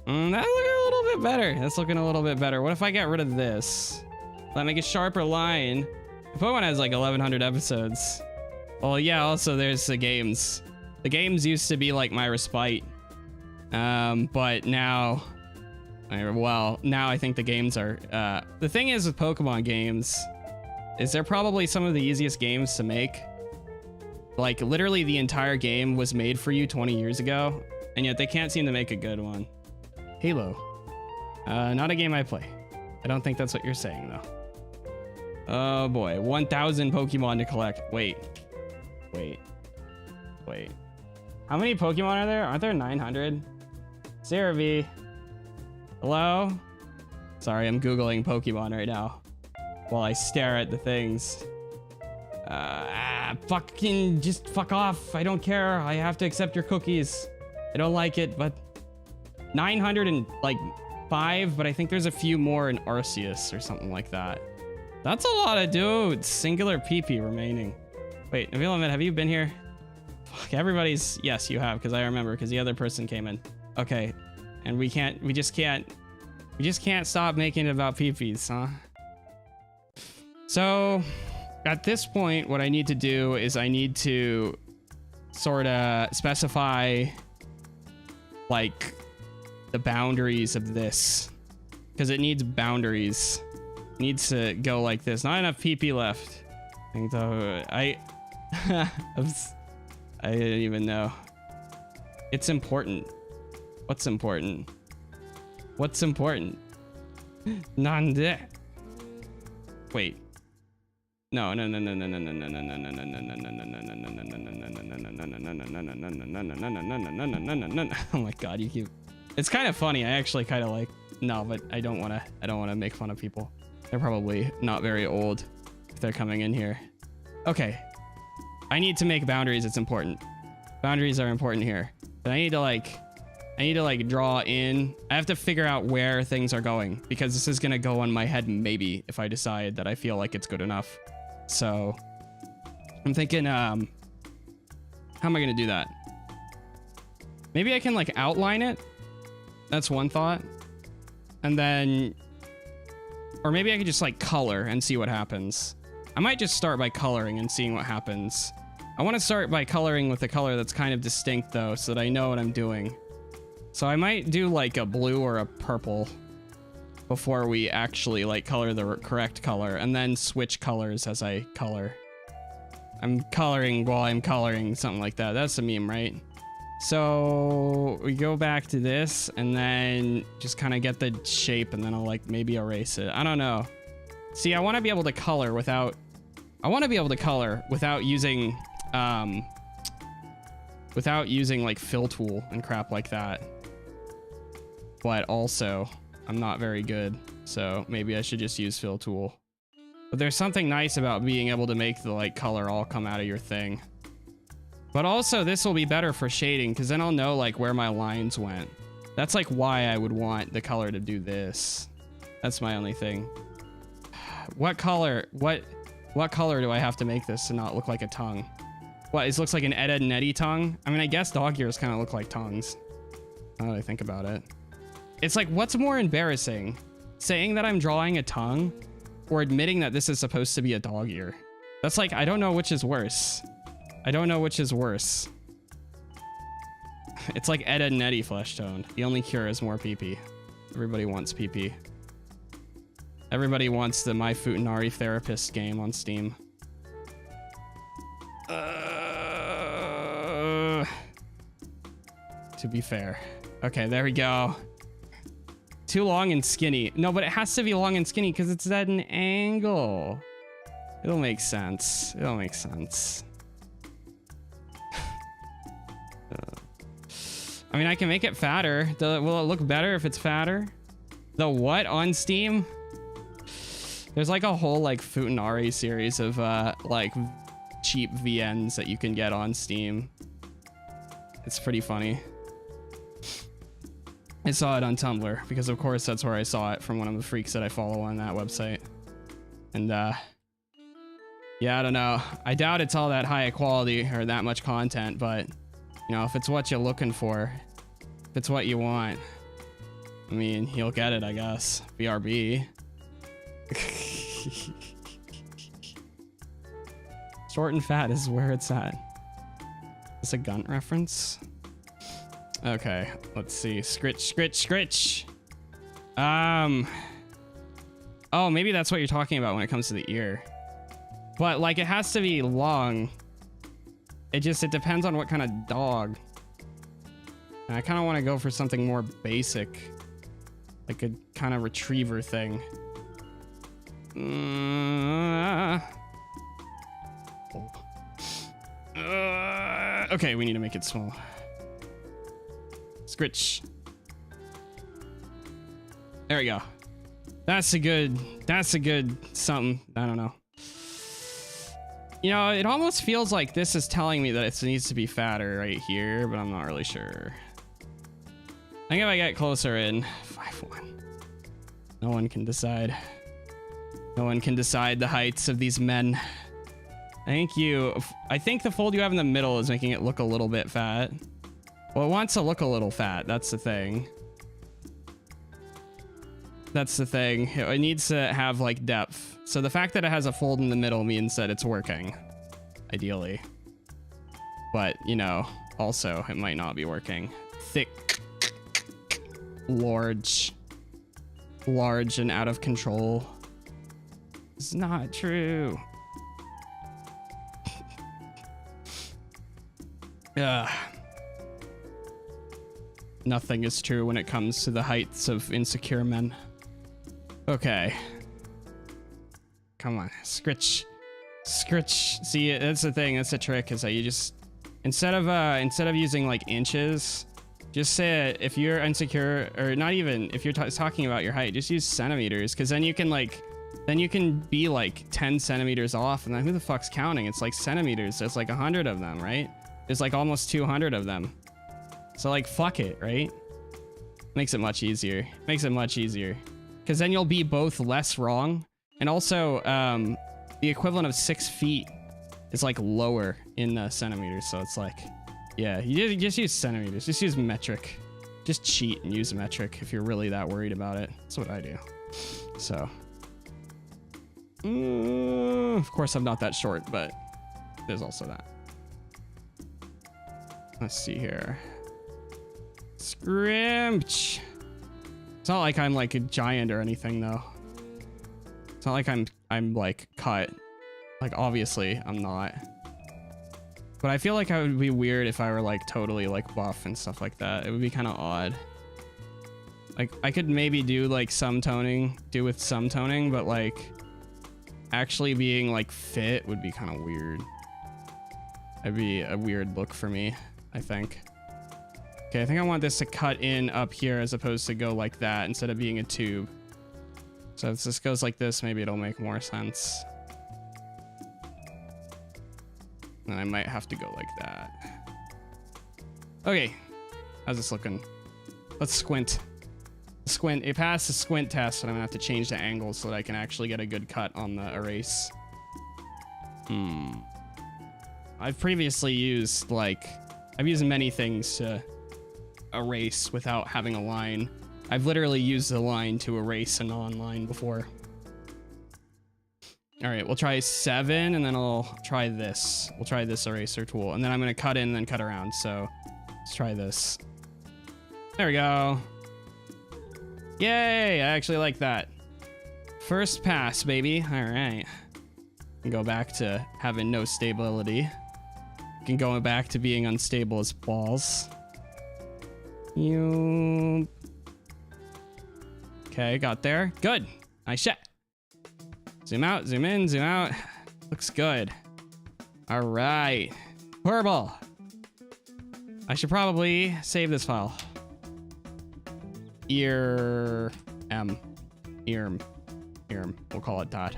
That's looking a little bit better. That's looking a little bit better. What if I get rid of this? Let me make a sharper line. Pokemon has like 1100 episodes. Well, yeah, also there's the games. The games used to be like my respite. But now, well, now I think the games are, the thing is with Pokemon games, is they're probably some of the easiest games to make. Like, literally the entire game was made for you 20 years ago, and yet they can't seem to make a good one. Halo. Not a game I play. I don't think that's what you're saying, though. Oh boy, 1,000 Pokemon to collect. Wait. How many Pokemon are there? Aren't there 900? Sarah V. Hello? Sorry, I'm Googling Pokemon right now while I stare at the things. Fucking just fuck off. I don't care. I have to accept your cookies. I don't like it, but 905, but I think there's a few more in Arceus or something like that. That's a lot of dudes. Singular PP remaining. Wait, Nabil, have you been here? Fuck, everybody's... Yes, you have, because I remember, because the other person came in. Okay, and we just can't stop making it about PPs, huh? So, at this point, what I need to do is I need to sort of specify, like, the boundaries of this, because it needs boundaries. It needs to go like this. Not enough PP left. I didn't even know. It's important. What's important? What's important? Nande. Wait. No. Oh my god, you keep... It's kind of funny. I actually kind of like... No, but I don't want to make fun of people. They're probably not very old if they're coming in here. Okay. I need to make boundaries. It's important. Boundaries are important here. But I need to like draw in. I have to figure out where things are going, because this is going to go on my head maybe if I decide that I feel like it's good enough. So I'm thinking, how am I going to do that? Maybe I can like outline it. That's one thought. And then, or maybe I could just like color and see what happens. I might just start by coloring and seeing what happens. I want to start by coloring with a color that's kind of distinct though, so that I know what I'm doing. So I might do like a blue or a purple before we actually like color the correct color, and then switch colors as I color. I'm coloring while I'm coloring, something like that. That's a meme, right? So we go back to this and then just kind of get the shape, and then I'll like maybe erase it. I don't know. See, I want to be able to color without using like fill tool and crap like that. But also I'm not very good, so maybe I should just use fill tool. But there's something nice about being able to make the like color all come out of your thing. But also this will be better for shading, because then I'll know like where my lines went. That's like why I would want the color to do this. That's my only thing. What color do I have to make this to not look like a tongue? What, it looks like an Ed, Edd and Eddy tongue? I mean, I guess dog ears kind of look like tongues, now that I think about it. It's like, what's more embarrassing? Saying that I'm drawing a tongue, or admitting that this is supposed to be a dog ear? That's like, I don't know which is worse. I don't know which is worse. It's like Ed, Edd and Eddy flesh toned. The only cure is more PP. Everybody wants PP. Everybody wants the My Futanari Therapist game on Steam. To be fair. Okay, there we go. Too long and skinny. No, but it has to be long and skinny because it's at an angle. It'll make sense. It'll make sense. I mean, I can make it fatter. Will it look better if it's fatter? The what on Steam? There's like a whole like Futanari series of like cheap VNs that you can get on Steam. It's pretty funny. I saw it on Tumblr because of course that's where I saw it, from one of the freaks that I follow on that website. And yeah, I don't know. I doubt it's all that high quality or that much content, but you know, if it's what you're looking for, if it's what you want, I mean, you'll get it, I guess. BRB. Short and fat is where it's at. Is this a Gunt reference? Okay, let's see. Scritch, scritch, scritch. Oh, maybe that's what you're talking about when it comes to the ear. But like, it has to be long. It depends on what kind of dog. And I kind of want to go for something more basic, like a kind of retriever thing. Okay, we need to make it small. Scritch. There we go. That's a good something. I don't know. You know, it almost feels like this is telling me that it needs to be fatter right here, but I'm not really sure. I think if I get closer in, 5'1". No one can decide. No one can decide the heights of these men. Thank you. I think the fold you have in the middle is making it look a little bit fat. Well, it wants to look a little fat. That's the thing. That's the thing. It needs to have like depth. So the fact that it has a fold in the middle means that it's working, ideally. But, you know, also it might not be working. Thick, large and out of control. It's not true. Nothing is true when it comes to the heights of insecure men. Okay. Come on, scritch, scritch. See, that's the thing. That's the trick. Is that you just instead of using like inches, just say it if you're insecure, or not even if you're talking about your height. Just use centimeters, because then you can be like 10 centimeters off, and then who the fuck's counting? It's like centimeters. There's like 100 of them, right? There's like almost 200 of them. So like, fuck it, right? Makes it much easier. Makes it much easier. Because then you'll be both less wrong, and also the equivalent of 6 feet is like lower in centimeters. So it's like, yeah, you just use centimeters. Just use metric. Just cheat and use metric if you're really that worried about it. That's what I do. So, of course I'm not that short, but there's also that. Let's see here. Scrimch. It's not like I'm like a giant or anything though. It's not like I'm like cut. Like obviously I'm not. But I feel like I would be weird if I were like totally like buff and stuff like that. It would be kind of odd. Like I could maybe do like some toning, but like actually being like fit would be kind of weird. It'd be a weird look for me, I think. Okay, I think I want this to cut in up here as opposed to go like that instead of being a tube. So if this goes like this, maybe it'll make more sense. And I might have to go like that. Okay, how's this looking? Let's squint. Squint. It passed the squint test, and I'm gonna have to change the angle so that I can actually get a good cut on the erase. I've previously used I've used many things to erase without having a line. I've literally used the line to erase a non-line before. All right, we'll try 7, and then I'll try this. We'll try this eraser tool, and then I'm gonna cut in and then cut around. So let's try this. There we go. Yay, I actually like that. First pass, baby. All right. Can go back to having no stability. Can go back to being unstable as balls. Okay, got there. Good. Nice shot. Zoom out, zoom in, zoom out. Looks good. All right. Horrible. I should probably save this file. Earm. We'll call it that.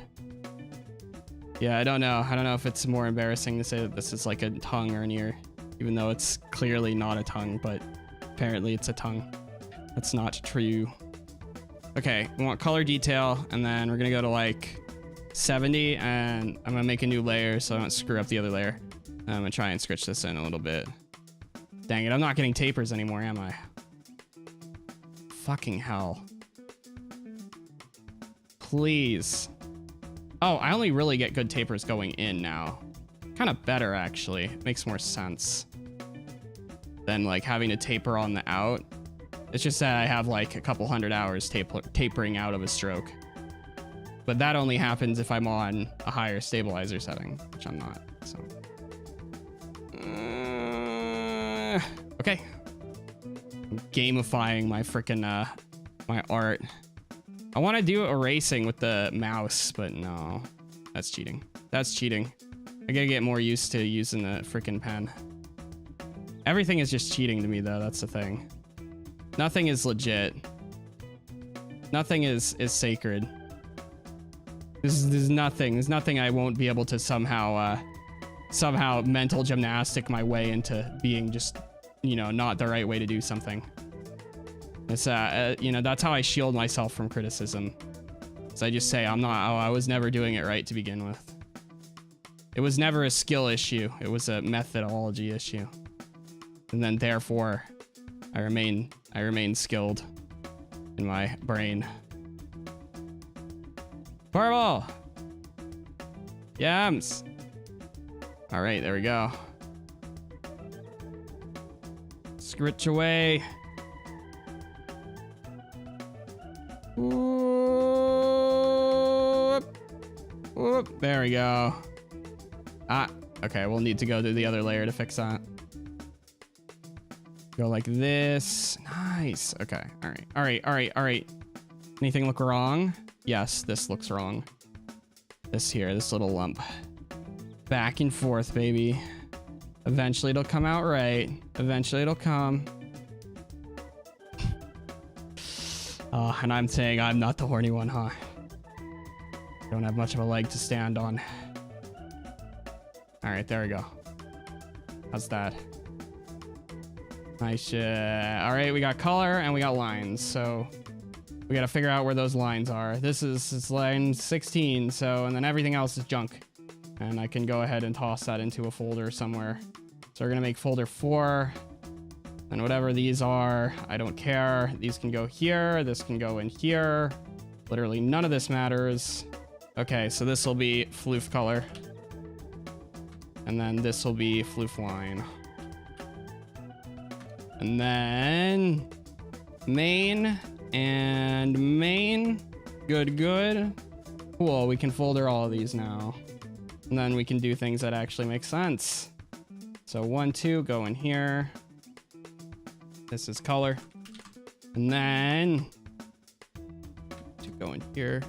Yeah, I don't know. I don't know if it's more embarrassing to say that this is like a tongue or an ear, even though it's clearly not a tongue, but apparently it's a tongue. That's not true. Okay, we want color detail, and then we're gonna go to like 70, and I'm gonna make a new layer so I don't screw up the other layer. I'm gonna try and scritch this in a little bit. Dang it, I'm not getting tapers anymore, am I? Fucking hell. Please. Oh, I only really get good tapers going in now. Kind of better, actually. Makes more sense than like having to taper on the out. It's just that I have like a couple hundred hours tapering out of a stroke. But that only happens if I'm on a higher stabilizer setting, which I'm not, so. Okay. I'm gamifying my frickin' my art. I want to do erasing with the mouse, but no. That's cheating. That's cheating. I gotta get more used to using the frickin' pen. Everything is just cheating to me, though. That's the thing. Nothing is legit. Nothing is sacred. There's nothing. There's nothing I won't be able to somehow mental gymnastic my way into being just, you know, not the right way to do something. It's you know, that's how I shield myself from criticism. So I just say I'm not. Oh, I was never doing it right to begin with. It was never a skill issue. It was a methodology issue. And then therefore, I remain skilled in my brain. Purple! Yams! Alright, there we go. Scritch away. Whoop. Whoop. There we go. Ah, okay, we'll need to go to the other layer to fix that. Go like this. Nice. Okay, alright, alright, alright, alright. Anything look wrong? Yes, this looks wrong. This here, this little lump. Back and forth, baby. Eventually it'll come out right. Eventually it'll come. And I'm saying I'm not the horny one, huh? Don't have much of a leg to stand on. All right, there we go. How's that? Nice. All right, we got color and we got lines, so we got to figure out where those lines are. This is line 16, so, and then everything else is junk. And I can go ahead and toss that into a folder somewhere. So we're gonna make folder 4. And whatever these are, I don't care. These can go here, this can go in here. Literally none of this matters. Okay, so this will be floof color. And then this will be floof line. And then main and main. Good, good. Cool, we can folder all of these now. And then we can do things that actually make sense. So 1, 2, go in here. This is color. And then to go in here.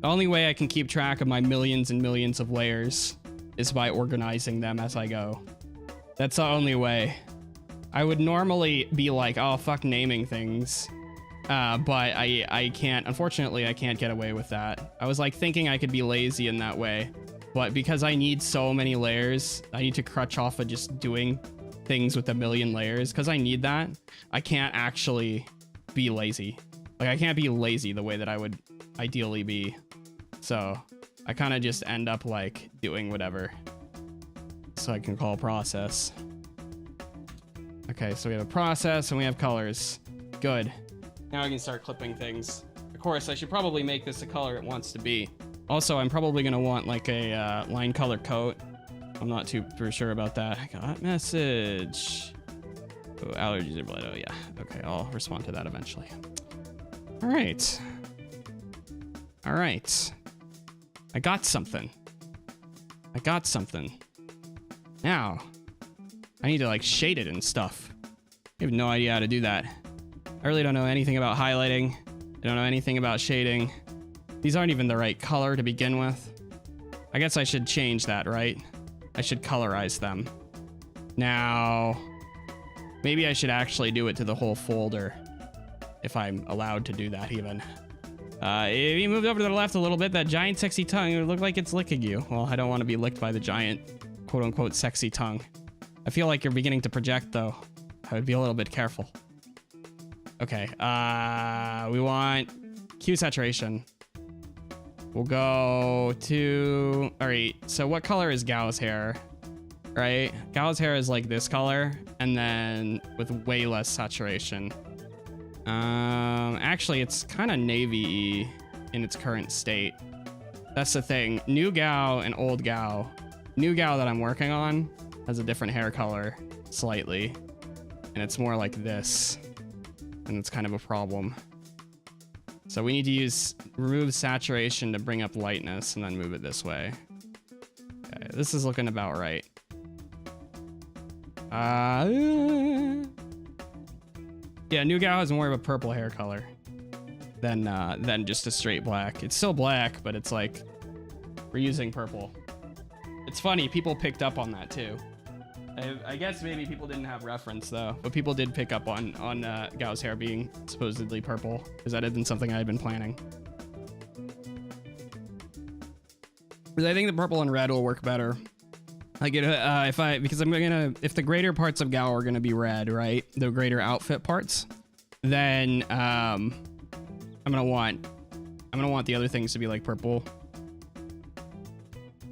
The only way I can keep track of my millions and millions of layers is by organizing them as I go. That's the only way. I would normally be like, oh, fuck naming things. But I can't, unfortunately, I can't get away with that. I was like thinking I could be lazy in that way. But because I need so many layers, I need to crutch off of just doing things with a million layers. Because I need that, I can't actually be lazy. Like, I can't be lazy the way that I would ideally be. So I kind of just end up like doing whatever. So I can call process. Okay, so we have a process and we have colors. Good. Now I can start clipping things. Of course, I should probably make this the color it wants to be. Also, I'm probably going to want like a line color coat. I'm not too sure about that. I got message. Oh, allergies are blood. Oh, yeah. Okay, I'll respond to that eventually. All right. All right. I got something. I got something. Now, I need to like shade it and stuff. I have no idea how to do that. I really don't know anything about highlighting. I don't know anything about shading. These aren't even the right color to begin with. I guess I should change that, right? I should colorize them. Now, maybe I should actually do it to the whole folder. If I'm allowed to do that even. If you moved over to the left a little bit, that giant sexy tongue, it would look like it's licking you. Well, I don't want to be licked by the giant, quote unquote, sexy tongue. I feel like you're beginning to project though. I would be a little bit careful. Okay, we want Q saturation. We'll go to, all right, so what color is Gao's hair, right? Gao's hair is like this color, and then with way less saturation. Actually, it's kind of navy-y in its current state. That's the thing. New Gao and old Gao. New Gao that I'm working on has a different hair color slightly. And it's more like this. And it's kind of a problem. So we need to remove saturation to bring up lightness and then move it this way. Okay, this is looking about right. Yeah, New Gao has more of a purple hair color than just a straight black. It's still black, but it's like we're using purple. It's funny, people picked up on that too. I guess maybe people didn't have reference though, but people did pick up on Gao's hair being supposedly purple because that had been something I had been planning. Because I think the purple and red will work better. Like if the greater parts of Gao are gonna be red, right? The greater outfit parts, then I'm gonna want the other things to be like purple.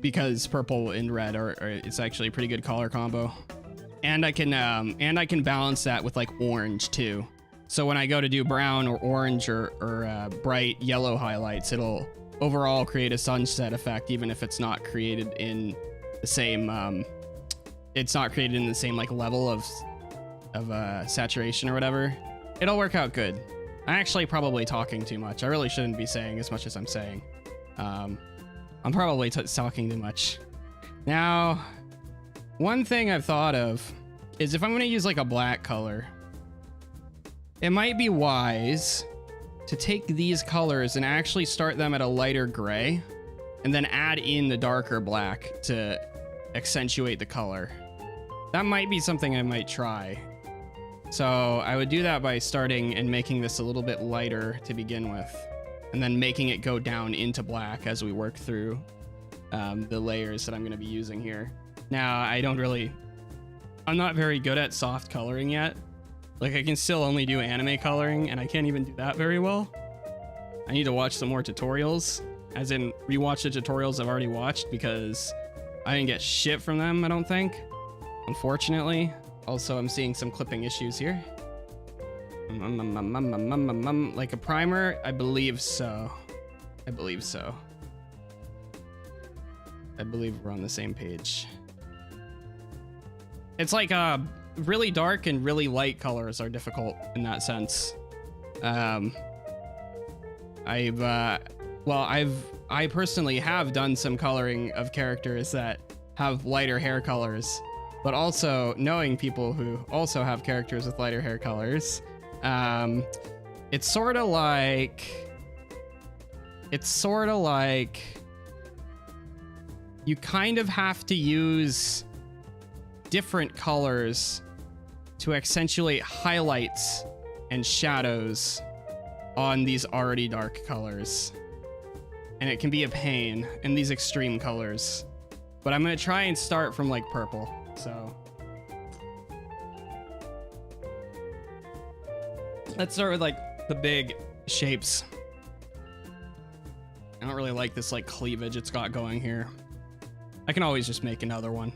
Because purple and red it's actually a pretty good color combo. And I can balance that with like orange too. So when I go to do brown or orange or bright yellow highlights, it'll overall create a sunset effect, even if it's not created in the same like level of saturation or whatever. It'll work out good. I'm actually probably talking too much. I really shouldn't be saying as much as I'm saying. I'm probably talking too much. Now, one thing I've thought of is if I'm going to use like a black color, it might be wise to take these colors and actually start them at a lighter gray and then add in the darker black to accentuate the color. That might be something I might try. So I would do that by starting and making this a little bit lighter to begin with, and then making it go down into black as we work through the layers that I'm going to be using here. Now, I'm not very good at soft coloring yet. Like, I can still only do anime coloring, and I can't even do that very well. I need to watch some more tutorials, as in rewatch the tutorials I've already watched, because I didn't get shit from them, I don't think, unfortunately. Also, I'm seeing some clipping issues here. Like a primer? I believe so. I believe we're on the same page. It's like really dark and really light colors are difficult in that sense. I personally have done some coloring of characters that have lighter hair colors, but also knowing people who also have characters with lighter hair colors, it's sort of like you kind of have to use different colors to accentuate highlights and shadows on these already dark colors. And it can be a pain in these extreme colors. But I'm gonna try and start from like purple, so. Let's start with like the big shapes. I don't really like this like cleavage it's got going here. I can always just make another one.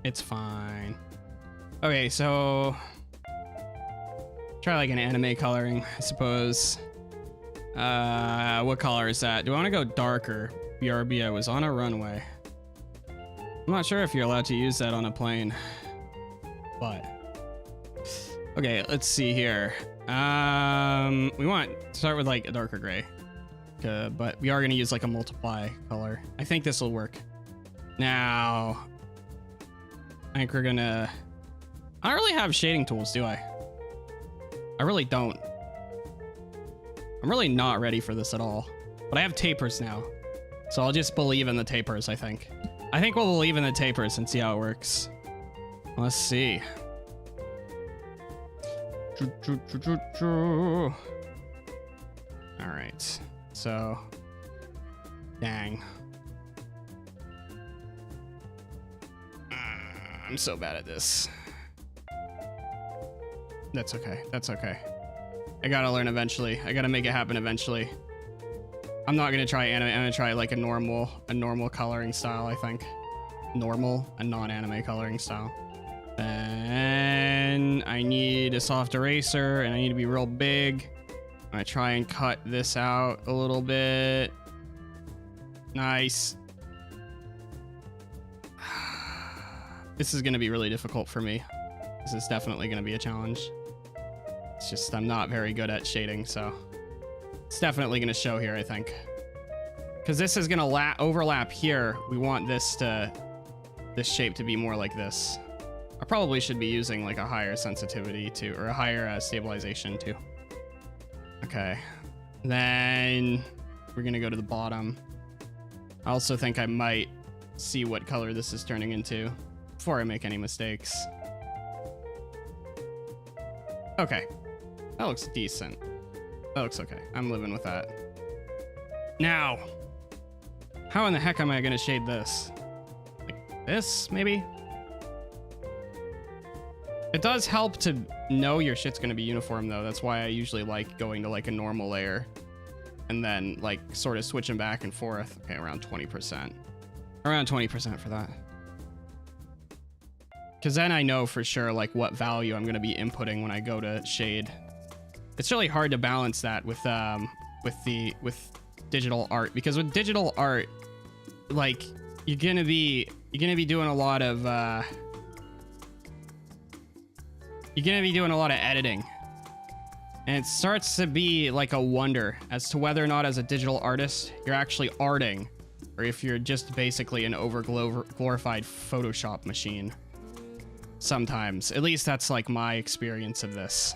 It's fine. Okay, so try like an anime coloring, I suppose. What color is that? Do I want to go darker? BRB, I was on a runway. I'm not sure if you're allowed to use that on a plane, but okay, let's see here. We want to start with like a darker gray, but we are going to use like a multiply color. I think this will work. Now, I think we're gonna, I don't really have shading tools, do I? I really don't. I'm really not ready for this at all, but I have tapers now. So I'll just believe in the tapers, I think. I think we'll believe in the tapers and see how it works. Let's see. All right, so, dang. I'm so bad at this. That's okay, that's okay. I gotta learn eventually. I gotta make it happen eventually. I'm not gonna try anime. I'm gonna try like a normal coloring style, I think. Normal, a non-anime coloring style. Then I need a soft eraser and I need to be real big. I'm gonna try and cut this out a little bit. Nice. This is going to be really difficult for me. This is definitely going to be a challenge. It's just I'm not very good at shading, so it's definitely going to show here, I think. Because this is going to overlap here. We want this shape to be more like this. I probably should be using like a higher sensitivity too, or a higher stabilization too. Okay. Then we're going to go to the bottom. I also think I might see what color this is turning into before I make any mistakes. Okay. That looks decent. That looks okay. I'm living with that. Now, how in the heck am I going to shade this? Like this, maybe? It does help to know your shit's going to be uniform, though. That's why I usually like going to like a normal layer and then like sort of switching back and forth. Okay, around 20%. Around 20% for that. Because then I know for sure like what value I'm going to be inputting when I go to shade. It's really hard to balance that with digital art, because with digital art, like you're gonna be doing a lot of editing, and it starts to be like a wonder as to whether or not as a digital artist you're actually arting, or if you're just basically an glorified Photoshop machine. Sometimes, at least that's like my experience of this.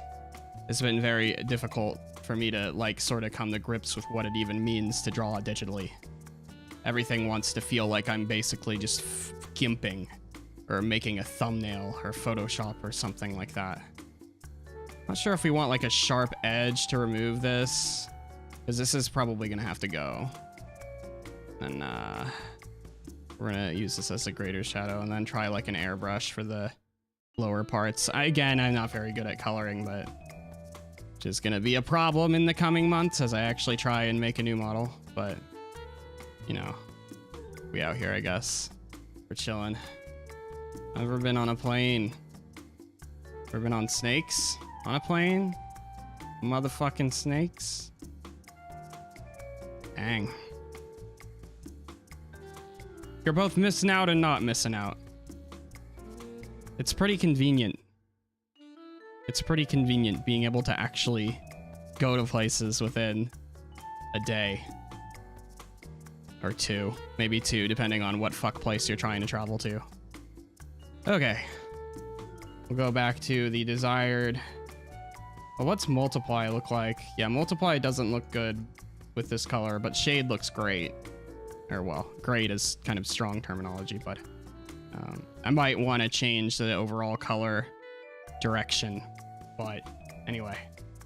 It's been very difficult for me to like sort of come to grips with what it even means to draw digitally. Everything wants to feel like I'm basically just gimping or making a thumbnail or Photoshop or something like that. Not sure if we want like a sharp edge to remove this, because this is probably gonna have to go. And we're gonna use this as a greater shadow and then try like an airbrush for the lower parts. Again, I'm not very good at coloring, but which is gonna be a problem in the coming months as I actually try and make a new model. But you know, we out here, I guess. We're chilling. Ever been on a plane? Ever been on snakes? On a plane? Motherfucking snakes? Dang. You're both missing out and not missing out. It's pretty convenient. It's pretty convenient being able to actually go to places within a day. Or two. Maybe two, depending on what fuck place you're trying to travel to. Okay. We'll go back to the desired... Well, what's multiply look like? Yeah, multiply doesn't look good with this color, but shade looks great. Or, well, great is kind of strong terminology, but... I might want to change the overall color direction. But, anyway.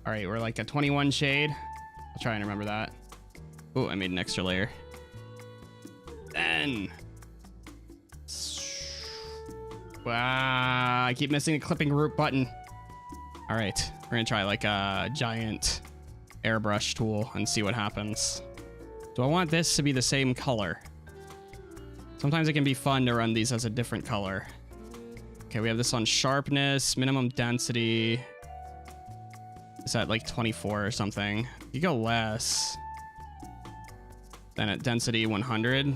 Alright, we're like a 21 shade. I'll try and remember that. Oh, I made an extra layer. Then... Wow, I keep missing the clipping root button. All right, we're gonna try like a giant airbrush tool and see what happens. Do I want this to be the same color? Sometimes it can be fun to run these as a different color. Okay, we have this on sharpness, minimum density. Is that like 24 or something? You go less. Then at density 100.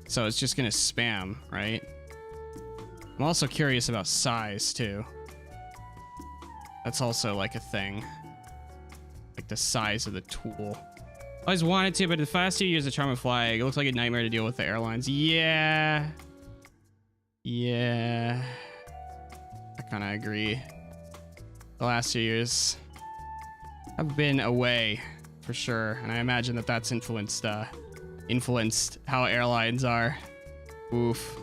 So it's just gonna spam, right? I'm also curious about size too. That's also like a thing. Like the size of the tool. I always wanted to, but the faster you use the Charm flag, it looks like a nightmare to deal with the airlines. Yeah. Yeah. I kind of agree. The last few years have been away for sure, and I imagine that that's influenced how airlines are. Oof.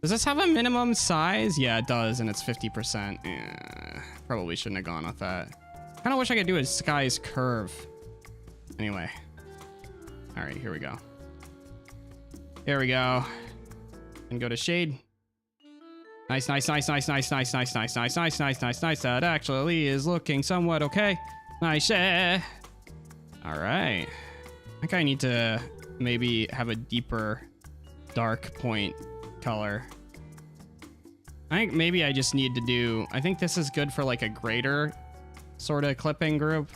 Does this have a minimum size? Yeah, it does, and it's 50%. Probably shouldn't have gone with that. Kind of wish I could do a sky's curve. Anyway. All right, here we go. Here we go. And go to shade. Nice, nice, nice, nice, nice, nice, nice, nice, nice, nice, nice, nice, nice. That actually is looking somewhat okay. Nice. All right. I think I need to maybe have a deeper dark point color. I think maybe I just need to do... I think this is good for like a greater sort of clipping group.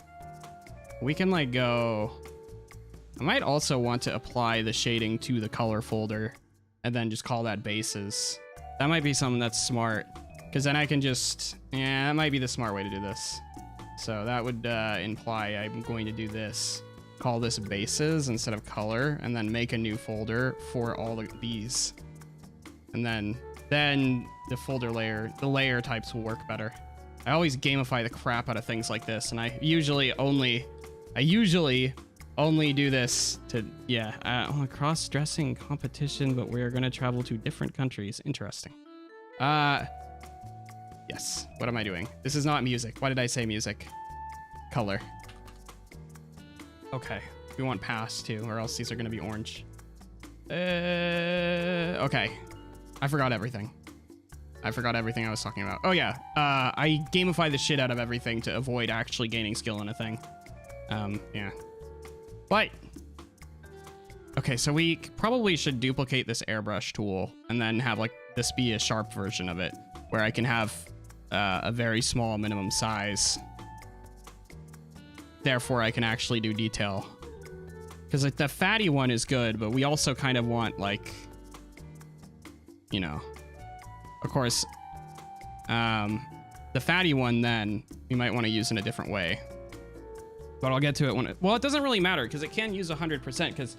We can like go I might also want to apply the shading to the color folder and then just call that bases. That might be something that's smart, because then I can just, yeah, that might be the smart way to do this. So that would imply I'm going to do this. Call this bases instead of color, and then make a new folder for all of these. And then the folder layer, the layer types will work better. I always gamify the crap out of things like this, and I usually only do this to, yeah, cross-dressing competition, but we're gonna travel to different countries. Interesting. Yes. What am I doing? This is not music. Why did I say music? Color. Okay. We want pass too, or else these are gonna be orange. Okay. I forgot everything. I forgot everything I was talking about. Oh yeah. I gamify the shit out of everything to avoid actually gaining skill in a thing. Yeah. But okay, so we probably should duplicate this airbrush tool and then have like this be a sharp version of it, where I can have a very small minimum size. Therefore, I can actually do detail. Because like the fatty one is good, but we also kind of want like, you know, of course, the fatty one then we might want to use in a different way. But I'll get to it when it, well, it doesn't really matter because it can use 100% because,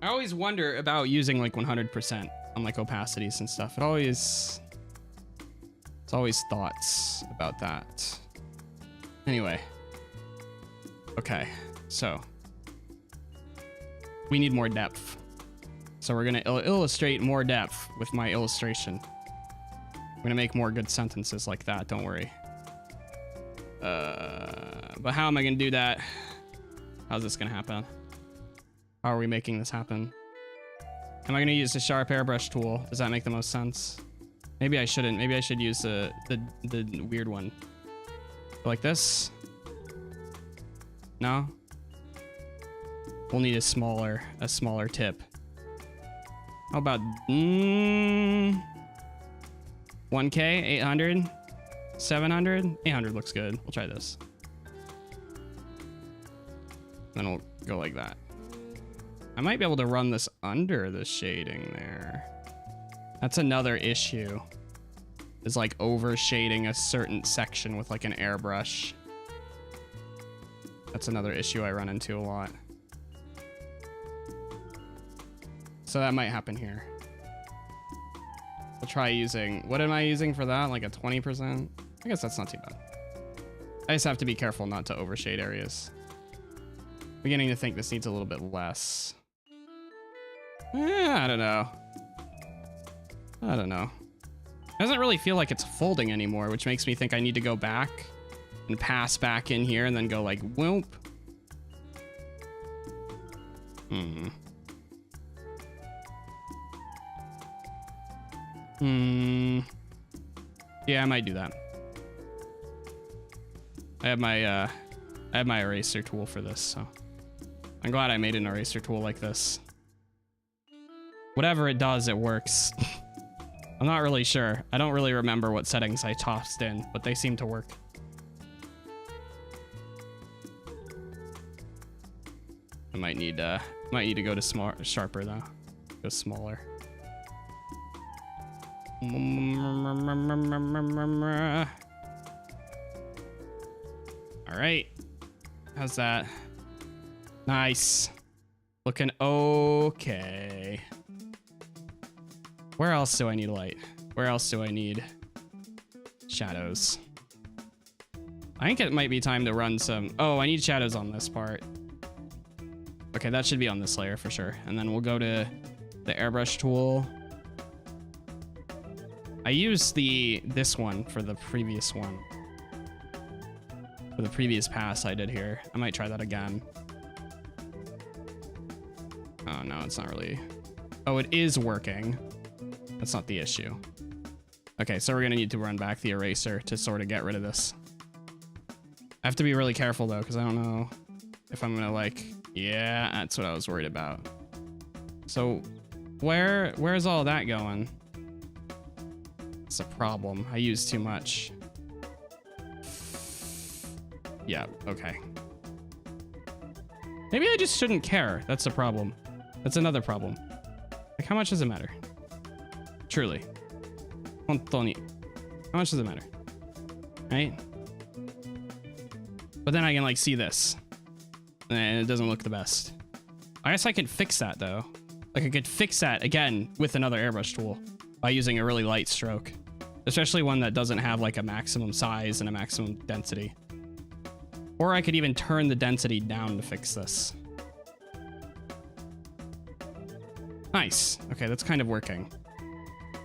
I always wonder about using like 100% on like opacities and stuff. It's always thoughts about that. Anyway. Okay, so we need more depth. So we're gonna illustrate more depth with my illustration. I'm gonna make more good sentences like that, don't worry. But how am I gonna do that? How's this gonna happen? How are we making this happen? Am I gonna use the sharp airbrush tool? Does that make the most sense? Maybe I shouldn't. Maybe I should use the weird one. Like this? No? We'll need a smaller tip. How about 1K, 800, 700? 800 looks good. We'll try this. Then we'll go like that. I might be able to run this under the shading there. That's another issue. Is like over shading a certain section with like an airbrush. That's another issue I run into a lot. So that might happen here. We'll try using, what am I using for that? Like a 20%? I guess that's not too bad. I just have to be careful not to overshade areas. Beginning to think this needs a little bit less. I don't know. I don't know. It doesn't really feel like it's folding anymore, which makes me think I need to go back and pass back in here and then go like, whoop. Yeah, I might do that. I have my eraser tool for this, so I'm glad I made an eraser tool like this. Whatever it does, it works. I'm not really sure. I don't really remember what settings I tossed in, but they seem to work. I might need to go to sharper though. Go smaller. All right. How's that? Nice. Looking okay. Where else do I need light? Where else do I need shadows? I think it might be time to run some... Oh, I need shadows on this part. Okay, that should be on this layer for sure. And then we'll go to the airbrush tool. I used this one for the previous one. For the previous pass I did here. I might try that again. Oh, no, it's not really... Oh, it is working. That's not the issue. Okay, so we're gonna need to run back the eraser to sort of get rid of this. I have to be really careful though, because I don't know if I'm gonna like... Yeah, that's what I was worried about. So, where's all that going? It's a problem. I use too much. Yeah, okay. Maybe I just shouldn't care. That's the problem. That's another problem. Like, how much does it matter? Truly. Hontoni. How much does it matter? Right? But then I can, like, see this. And it doesn't look the best. I guess I could fix that, though. Like, I could fix that, again, with another airbrush tool by using a really light stroke. Especially one that doesn't have, like, a maximum size and a maximum density. Or I could even turn the density down to fix this. Nice. Okay, that's kind of working.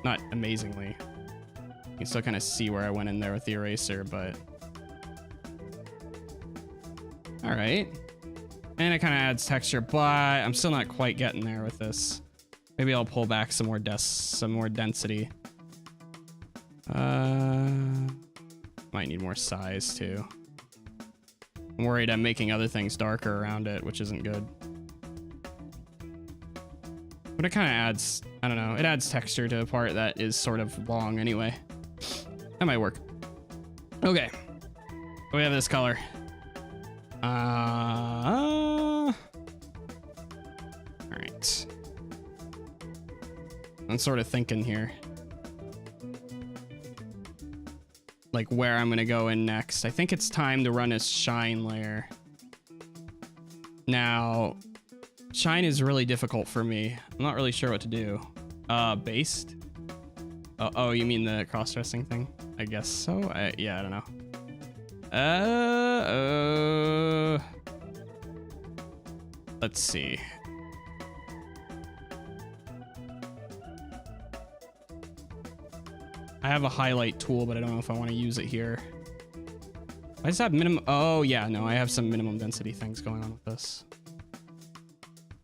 Not amazingly. You can still kind of see where I went in there with the eraser, but... Alright. And it kind of adds texture, but I'm still not quite getting there with this. Maybe I'll pull back some more density. Might need more size, too. I'm worried I'm making other things darker around it, which isn't good. But it kind of adds, I don't know, it adds texture to a part that is sort of long anyway. That might work. Okay. We have this color. All right. I'm sort of thinking here. Like where I'm gonna go in next. I think it's time to run a shine layer. Now, shine is really difficult for me. I'm not really sure what to do. Based? Oh, you mean the cross-dressing thing? I guess so. Yeah, I don't know. Let's see. I have a highlight tool, but I don't know if I want to use it here. I just have minimum. Oh, yeah, no, I have some minimum density things going on with this.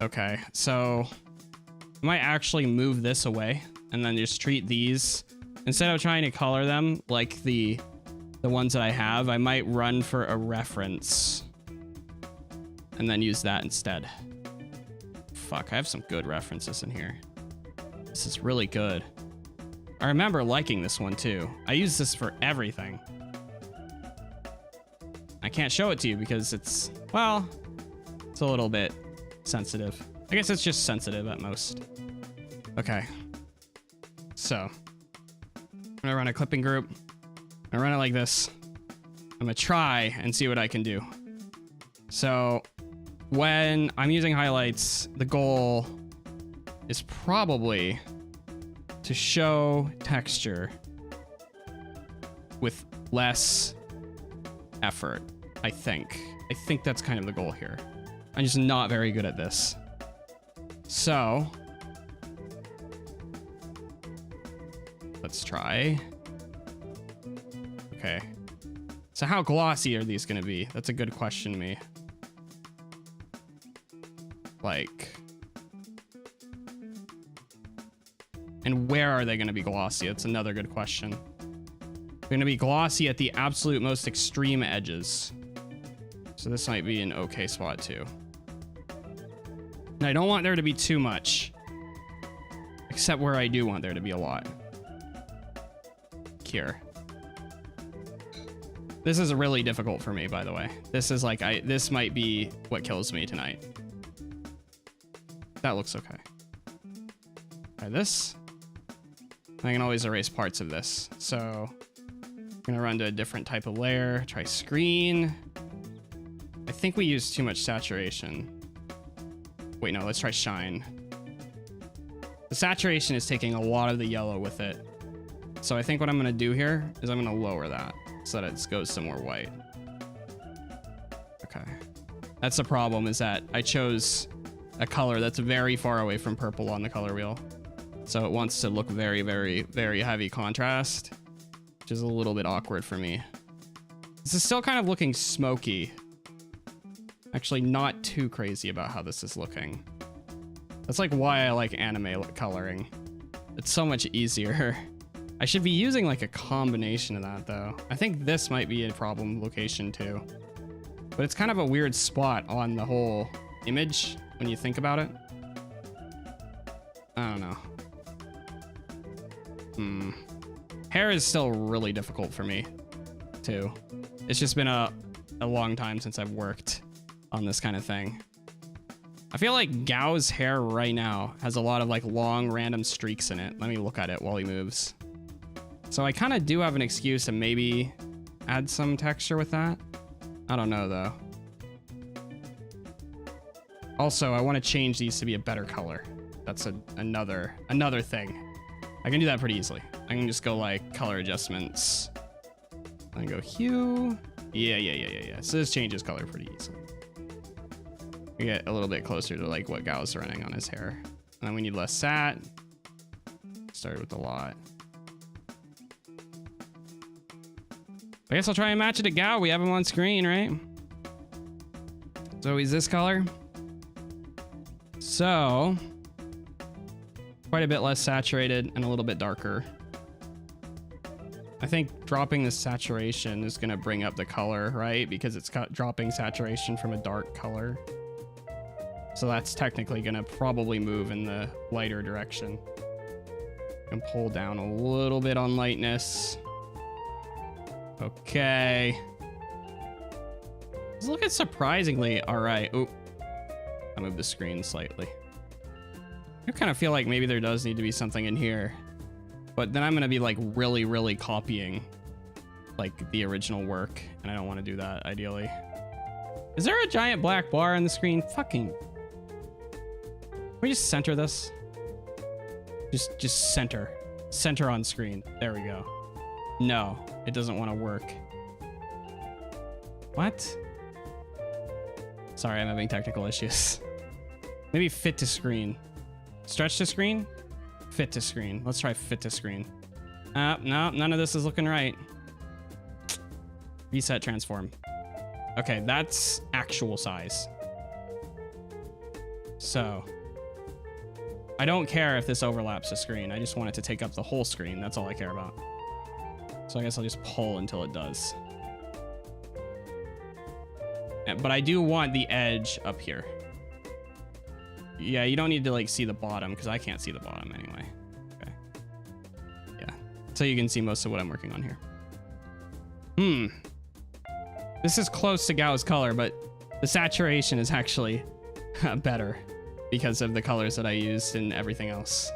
Okay, so I might actually move this away and then just treat these. Instead of trying to color them like the ones that I have, I might run for a reference and then use that instead. Fuck, I have some good references in here. This is really good. I remember liking this one too. I use this for everything. I can't show it to you because it's, well, it's a little bit sensitive. I guess it's just sensitive at most. Okay. So, I'm gonna run a clipping group. I'm gonna run it like this. I'm gonna try and see what I can do. So, when I'm using highlights, the goal is probably to show texture with less effort, I think. I think that's kind of the goal here. I'm just not very good at this. So, let's try. Okay. So how glossy are these gonna be? That's a good question to me. Like, and where are they going to be glossy? That's another good question. They're going to be glossy at the absolute most extreme edges. So this might be an okay spot too. And I don't want there to be too much. Except where I do want there to be a lot. Here. This is really difficult for me, by the way. This is like, this might be what kills me tonight. That looks okay. Try this. I can always erase parts of this. So I'm gonna run to a different type of layer. Try screen. I think we used too much saturation. Wait, no, let's try shine. The saturation is taking a lot of the yellow with it. So I think what I'm gonna do here is I'm gonna lower that so that it goes somewhere white. Okay. That's the problem, is that I chose a color that's very far away from purple on the color wheel. So it wants to look very, very, very heavy contrast, which is a little bit awkward for me. This is still kind of looking smoky. Actually, not too crazy about how this is looking. That's like why I like anime coloring. It's so much easier. I should be using like a combination of that though. I think this might be a problem location too. But it's kind of a weird spot on the whole image when you think about it. I don't know. Hair is still really difficult for me too. It's just been a long time since I've worked on this kind of thing. I feel like Gao's hair right now has a lot of like long random streaks in it. Let me look at it while he moves. So I kind of do have an excuse to maybe add some texture with that. I don't know though. Also, I want to change these to be a better color. That's another thing. I can do that pretty easily. I can just go like color adjustments. I go hue. Yeah. So this changes color pretty easily. We get a little bit closer to like what Gao's running on his hair. And then we need less sat. Started with a lot. I guess I'll try and match it to Gao. We have him on screen, right? So he's this color. So quite a bit less saturated and a little bit darker. I think dropping the saturation is gonna bring up the color, right? Because it's got dropping saturation from a dark color. So that's technically gonna probably move in the lighter direction. And pull down a little bit on lightness. Okay. It's looking surprisingly all right. Oop. I moved the screen slightly. I kind of feel like maybe there does need to be something in here, but then I'm gonna be like really copying like the original work, and I don't want to do that ideally. Is there a giant black bar on the screen? Fucking. Can we just center this? Just center. Center on screen. There we go. No, it doesn't want to work. What? Sorry, I'm having technical issues. Maybe fit to screen. Stretch to screen? Fit to screen. Let's try fit to screen. No, none of this is looking right. Reset transform. Okay, that's actual size. So I don't care if this overlaps the screen. I just want it to take up the whole screen. That's all I care about. So I guess I'll just pull until it does. But I do want the edge up here. Yeah, you don't need to like see the bottom because I can't see the bottom anyway. Okay. Yeah. So you can see most of what I'm working on here. This is close to Gao's color, but the saturation is actually better because of the colors that I used and everything else,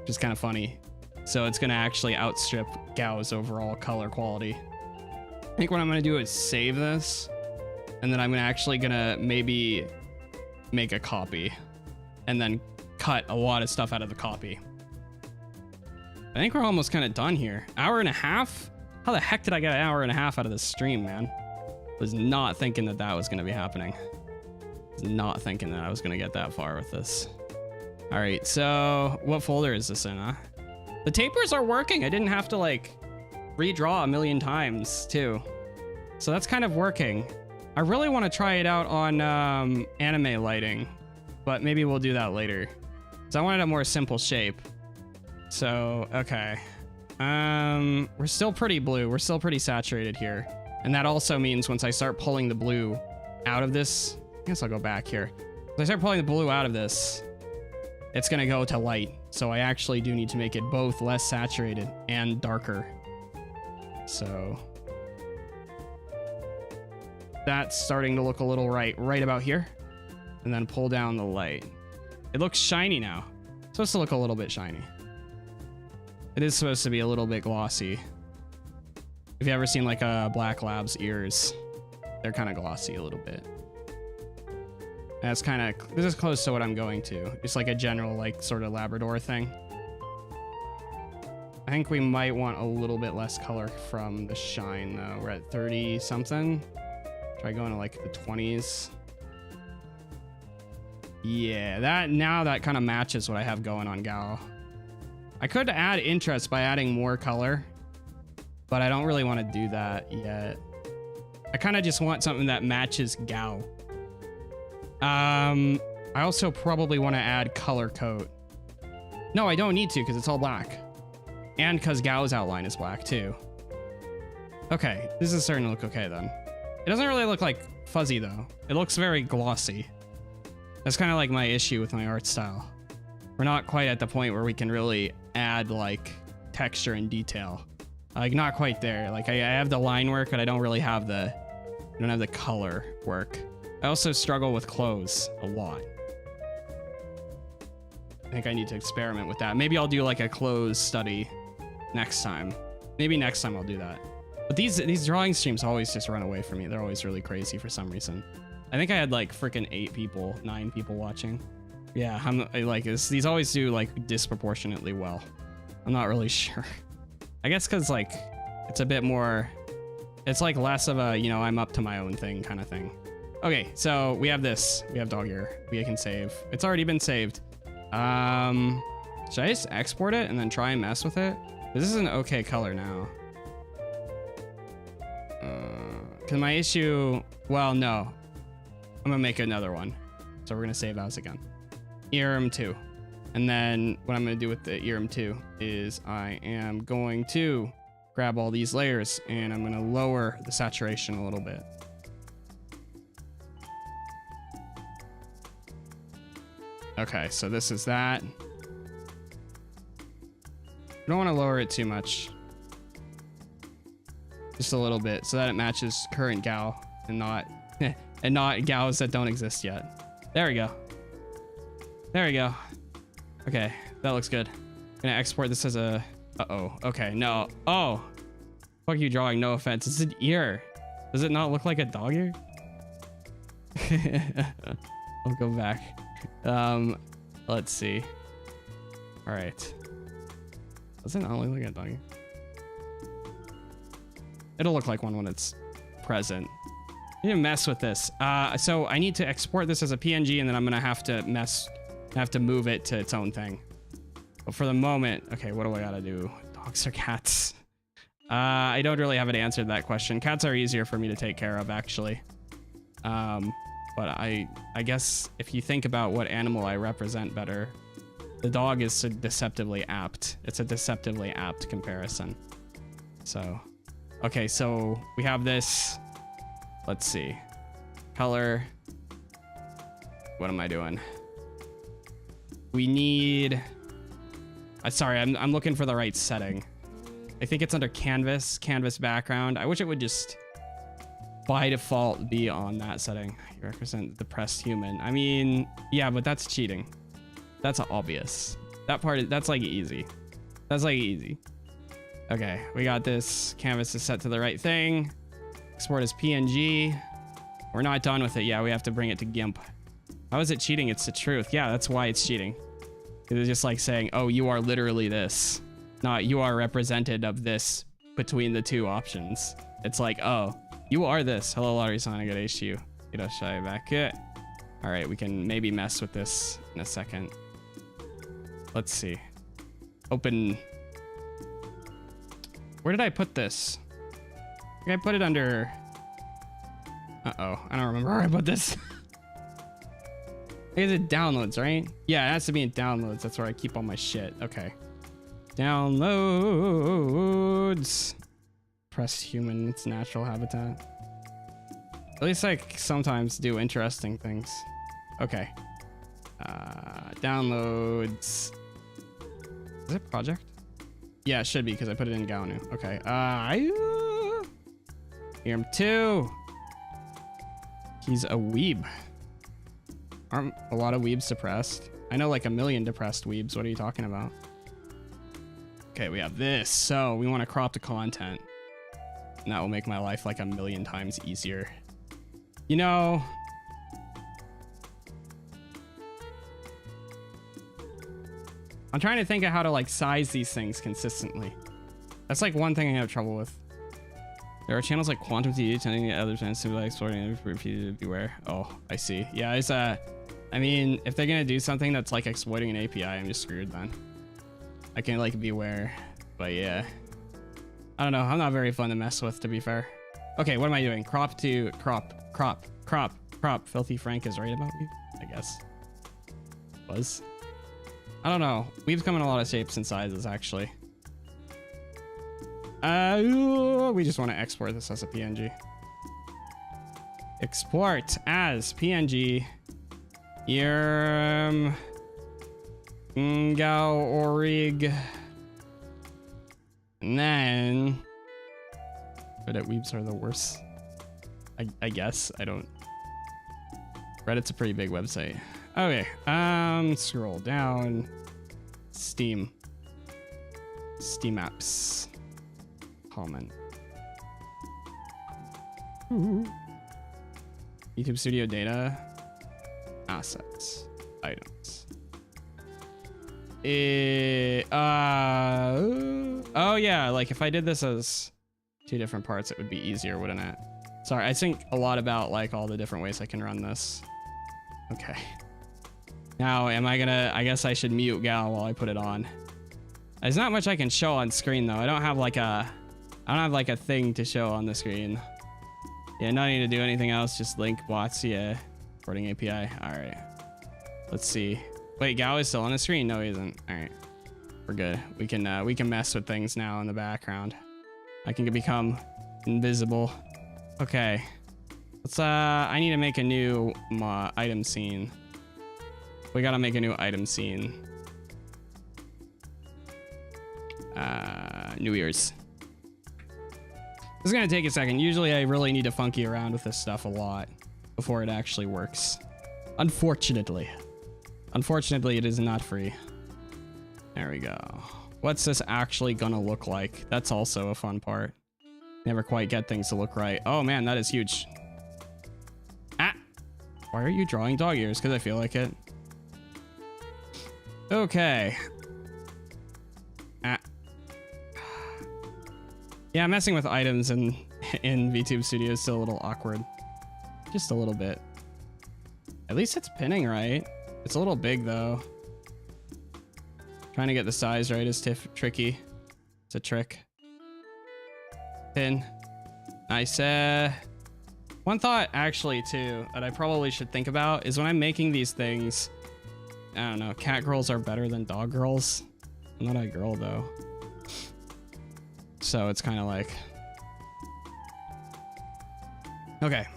which is kind of funny. So it's going to actually outstrip Gao's overall color quality. I think what I'm going to do is save this, and then I'm actually going to maybe make a copy and then cut a lot of stuff out of the copy. I think we're almost kind of done here. Hour and a half? How the heck did I get an hour and a half out of this stream, man? Was not thinking that that was going to be happening. Was not thinking that I was going to get that far with this. All right, so what folder is this in, huh? The tapers are working. I didn't have to like redraw a million times too. So that's kind of working. I really want to try it out on anime lighting, but maybe we'll do that later. So I wanted a more simple shape. So, okay. We're still pretty blue. We're still pretty saturated here. And that also means once I start pulling the blue out of this, I guess I'll go back here. Once I start pulling the blue out of this, it's gonna go to light. So I actually do need to make it both less saturated and darker. So that's starting to look a little right about here. And then pull down the light. It looks shiny now. It's supposed to look a little bit shiny. It is supposed to be a little bit glossy. If you ever seen like a black lab's ears, they're kind of glossy a little bit. That's kind of, this is close to what I'm going to. It's like a general like sort of Labrador thing. I think we might want a little bit less color from the shine though. We're at 30 something. Try going to like the 20s. Yeah, that kind of matches what I have going on Gao. I could add interest by adding more color, but I don't really want to do that yet. I kind of just want something that matches Gao. I also probably want to add color code. No, I don't need to because it's all black. And because Gao's outline is black too. Okay, this is starting to look okay then. It doesn't really look like fuzzy though. It looks very glossy. That's kind of like my issue with my art style. We're not quite at the point where we can really add like texture and detail. Like not quite there. Like I have the line work, but I don't really have I don't have the color work. I also struggle with clothes a lot. I think I need to experiment with that. Maybe I'll do like a closed study next time. Maybe next time I'll do that. But these drawing streams always just run away from me. They're always really crazy for some reason. I think I had like freaking 9 people watching. Yeah, these always do like disproportionately well. I'm not really sure. I guess because like it's a bit more, it's like less of a, you know, I'm up to my own thing kind of thing. Okay, so we have this. We have dog ear. We can save. It's already been saved. Should I just export it and then try and mess with it? This is an okay color now. Cause my issue, well, no. I'm gonna make another one. So we're gonna save as again. ERM2. And then what I'm gonna do with the ERM2 is I am going to grab all these layers and I'm gonna lower the saturation a little bit. Okay, so this is that. I don't want to lower it too much. Just a little bit so that it matches current Gao and not and not Gaos that don't exist yet. There we go. There we go. Okay, that looks good. I'm gonna export this as a okay, no. Oh, fuck you drawing, no offense. It's an ear. Does it not look like a dog ear? I'll go back. Let's see. All right. Does it not look like a dog ear? It'll look like one when it's present. I need to mess with this. So I need to export this as a PNG and then I'm gonna have to move it to its own thing. But for the moment, okay, what do I gotta do? Dogs or cats? I don't really have an answer to that question. Cats are easier for me to take care of, actually. But I guess if you think about what animal I represent better, the dog is so deceptively apt. It's a deceptively apt comparison. So, okay, so we have this. Let's see. Color. What am I doing? We need... sorry, I'm looking for the right setting. I think it's under canvas background. I wish it would just by default be on that setting. You represent depressed human. I mean, yeah, but that's cheating. That's obvious. That part, that's like easy. That's like easy. Okay, we got this. Canvas is set to the right thing. Export as PNG. We're not done with it. Yeah, we have to bring it to GIMP. How is it cheating? It's the truth. Yeah, that's why it's cheating. It's just like saying, oh, you are literally this. Not you are represented of this between the two options. It's like, oh, you are this. Hello, Larry Sonic at HU. Get us shy back it. All right, we can maybe mess with this in a second. Let's see. Open. Where did I put this? I think I put it under. Uh-oh, I don't remember where I put this. Is it downloads, right? Yeah, it has to be in downloads. That's where I keep all my shit. Okay. Downloads. Pressed human, its natural habitat. At least I sometimes do interesting things. Okay. Downloads. Is it project? Yeah, it should be because I put it in GoWoO. Okay. ERM2. He's a weeb. Aren't a lot of weebs depressed? I know like a million depressed weebs. What are you talking about? Okay, we have this. So we want to crop the content. And that will make my life like a million times easier. You know, I'm trying to think of how to like size these things consistently. That's like one thing I have trouble with. There are channels like Quantum TV telling other channels to like exploring and repeated beware. Oh, I see. Yeah, it's I mean, if they're gonna do something that's like exploiting an API, I'm just screwed then. I can like beware, but yeah. I don't know. I'm not very fun to mess with, to be fair. Okay, what am I doing? Crop to crop. Filthy Frank is right about me, I guess. Was. I don't know. We've come in a lot of shapes and sizes, actually. We just want to export this as a PNG. Export as PNG. GoOrig. And then Reddit weebs are the worst. I guess. I don't. Reddit's a pretty big website. Okay, scroll down. Steam apps. Common. YouTube Studio data. Assets. Items. Oh yeah, like if I did this as 2 different parts, it would be easier, wouldn't it? Sorry, I think a lot about like all the different ways I can run this. Okay. Now, I guess I should mute Gal while I put it on. There's not much I can show on screen though. I don't have like a thing to show on the screen. Yeah, not need to do anything else, just link bots, yeah. Recording API, all right. Let's see. Wait, Gao is still on the screen? No, he isn't. All right, we're good. We can mess with things now in the background. I can become invisible. Okay, let's, I need to make a new item scene. We gotta make a new item scene. New Year's. This is gonna take a second. Usually I really need to funky around with this stuff a lot before it actually works. Unfortunately, it is not free. There we go. What's this actually gonna look like? That's also a fun part. Never quite get things to look right. Oh man, that is huge. Ah! Why are you drawing dog ears? Because I feel like it. Okay. Ah. Yeah, messing with items in VTube Studio is still a little awkward. Just a little bit. At least it's pinning right. It's a little big though. Trying to get the size right is tricky. It's a trick. Pin. Nice. One thought actually too that I probably should think about is when I'm making these things, I don't know, cat girls are better than dog girls. I'm not a girl though. So it's kind of like, okay.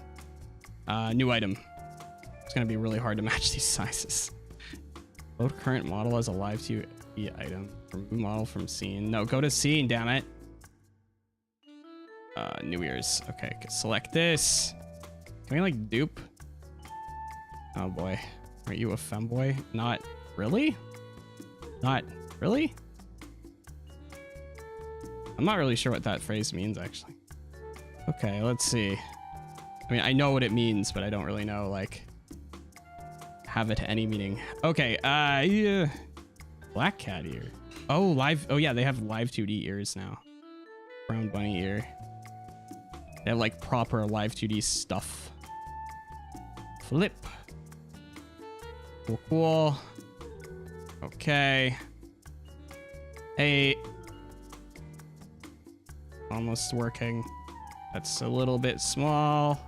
New item. It's gonna be really hard to match these sizes. Load current model as a live to item. Remove model from scene. No, go to scene, damn it. New Year's. Okay, select this. Can we like dupe? Oh boy. Are you a femboy? Not really? Not really? I'm not really sure what that phrase means actually. Okay, let's see. I mean, I know what it means, but I don't really know, like, have it any meaning. Okay, yeah. Black cat ear. Oh, live. Oh yeah, they have live 2D ears now. Brown bunny ear. They have like proper live 2D stuff. Flip. Cool, cool. Okay. Hey. Almost working. That's a little bit small.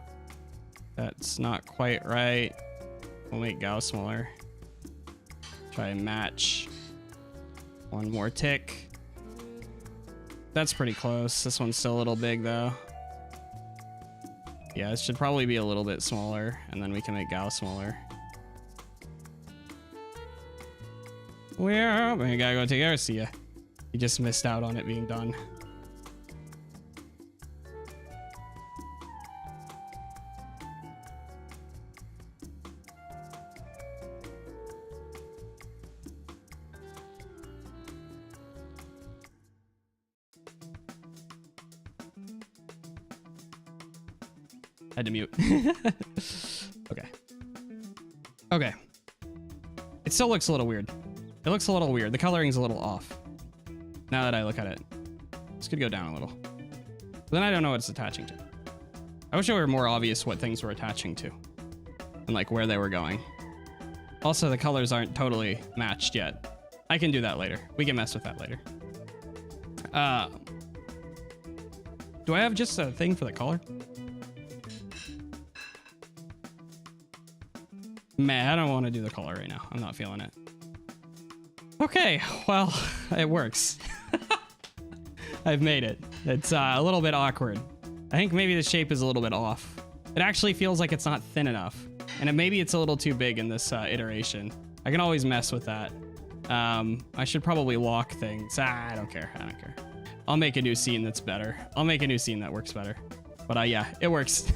That's not quite right. We'll make Gao smaller. Try and match. One more tick. That's pretty close. This one's still a little big though. Yeah, it should probably be a little bit smaller, and then we can make Gao smaller. Well, we gotta go take care. See ya. You just missed out on it being done. Had to mute. Okay. Okay. It still looks a little weird. It looks a little weird. The coloring's a little off. Now that I look at it. This could go down a little. But then I don't know what it's attaching to. I wish it were more obvious what things were attaching to. And like where they were going. Also, the colors aren't totally matched yet. I can do that later. We can mess with that later. Do I have just a thing for the color? Man, I don't want to do the color right now. I'm not feeling it. Okay, well, it works. I've made it. It's a little bit awkward. I think maybe the shape is a little bit off. It actually feels like it's not thin enough. And maybe it's a little too big in this iteration. I can always mess with that. I should probably lock things. I don't care. I don't care. I'll make a new scene that's better. I'll make a new scene that works better. But yeah, it works.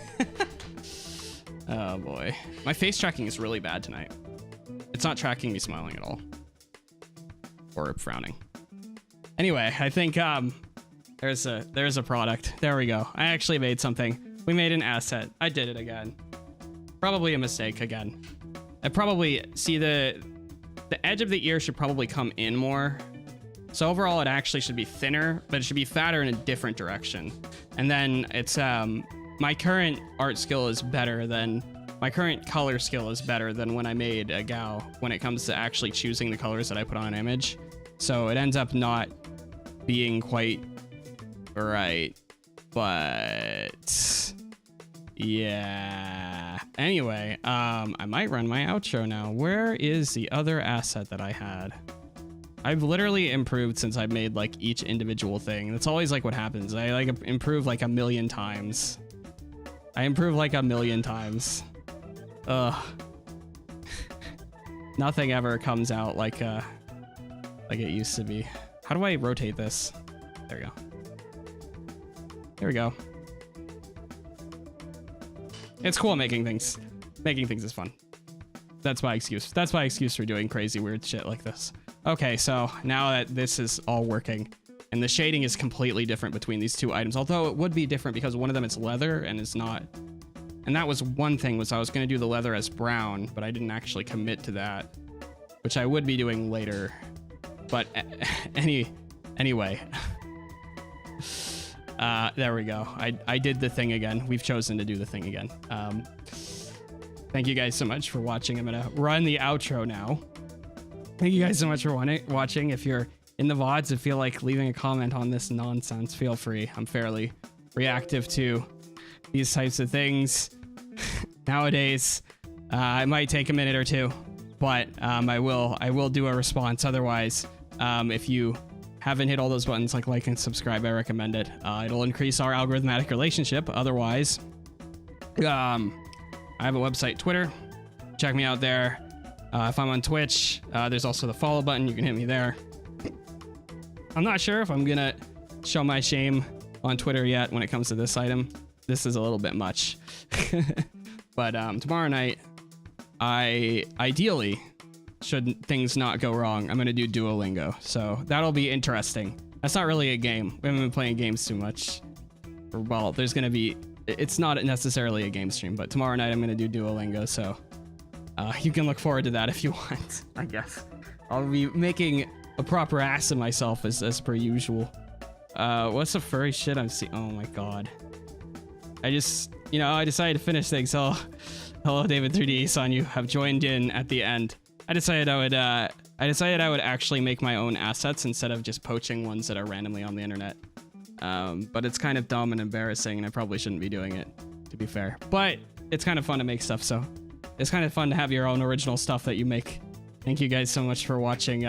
Oh boy. My face tracking is really bad tonight. It's not tracking me smiling at all. Or frowning. Anyway, I think there's a product. There we go. I actually made something. We made an asset. I did it again. Probably a mistake again. I probably see the edge of the ear should probably come in more. So overall it actually should be thinner, but it should be fatter in a different direction. And then it's my current art skill is better than my current color skill is better than when I made a Gao when it comes to actually choosing the colors that I put on an image. So it ends up not being quite right, but yeah. Anyway, I might run my outro now. Where is the other asset that I had? I've literally improved since I've made like each individual thing. That's always like what happens. I like improve like a million times. I improve like a million times. Ugh. Nothing ever comes out like it used to be. How do I rotate this? There we go. There we go. It's cool making things. Making things is fun. That's my excuse. That's my excuse for doing crazy weird shit like this. Okay, so now that this is all working, and the shading is completely different between these two items, although it would be different because one of them it's leather and it's not. And that was one thing, was I was going to do the leather as brown, but I didn't actually commit to that, which I would be doing later. But anyway, there we go. I did the thing again. We've chosen to do the thing again. Thank you guys so much for watching. I'm gonna run the outro now. Thank you guys so much for watching. If you're in the VODs and feel like leaving a comment on this nonsense, feel free. I'm fairly reactive to these types of things nowadays. It might take a minute or two, but I will do a response. Otherwise, if you haven't hit all those buttons like and subscribe, I recommend it. It'll increase our algorithmic relationship. Otherwise, I have a website, Twitter. Check me out there. If I'm on Twitch, there's also the follow button. You can hit me there. I'm not sure if I'm gonna show my shame on Twitter yet when it comes to this item. This is a little bit much. But tomorrow night, ideally, should things not go wrong, I'm gonna do Duolingo. So that'll be interesting. That's not really a game. We haven't been playing games too much. Well, there's gonna be, it's not necessarily a game stream, but tomorrow night I'm gonna do Duolingo. So you can look forward to that if you want, I guess. I'll be making a proper ass of myself as per usual. What's the furry shit I'm seeing? Oh my god. I just, I decided to finish things. So, hello, David 3D son, you have joined in at the end. I decided I would actually make my own assets instead of just poaching ones that are randomly on the internet. But it's kind of dumb and embarrassing, and I probably shouldn't be doing it, to be fair. But it's kind of fun to make stuff, so it's kind of fun to have your own original stuff that you make. Thank you guys so much for watching.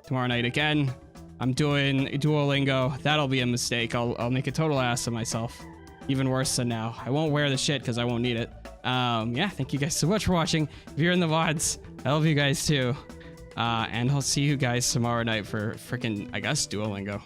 Tomorrow night again, I'm doing Duolingo. That'll be a mistake. I'll make a total ass of myself. Even worse than now. I won't wear the shit because I won't need it. Yeah, thank you guys so much for watching. If you're in the VODs, I love you guys too. And I'll see you guys tomorrow night for freaking, I guess, Duolingo.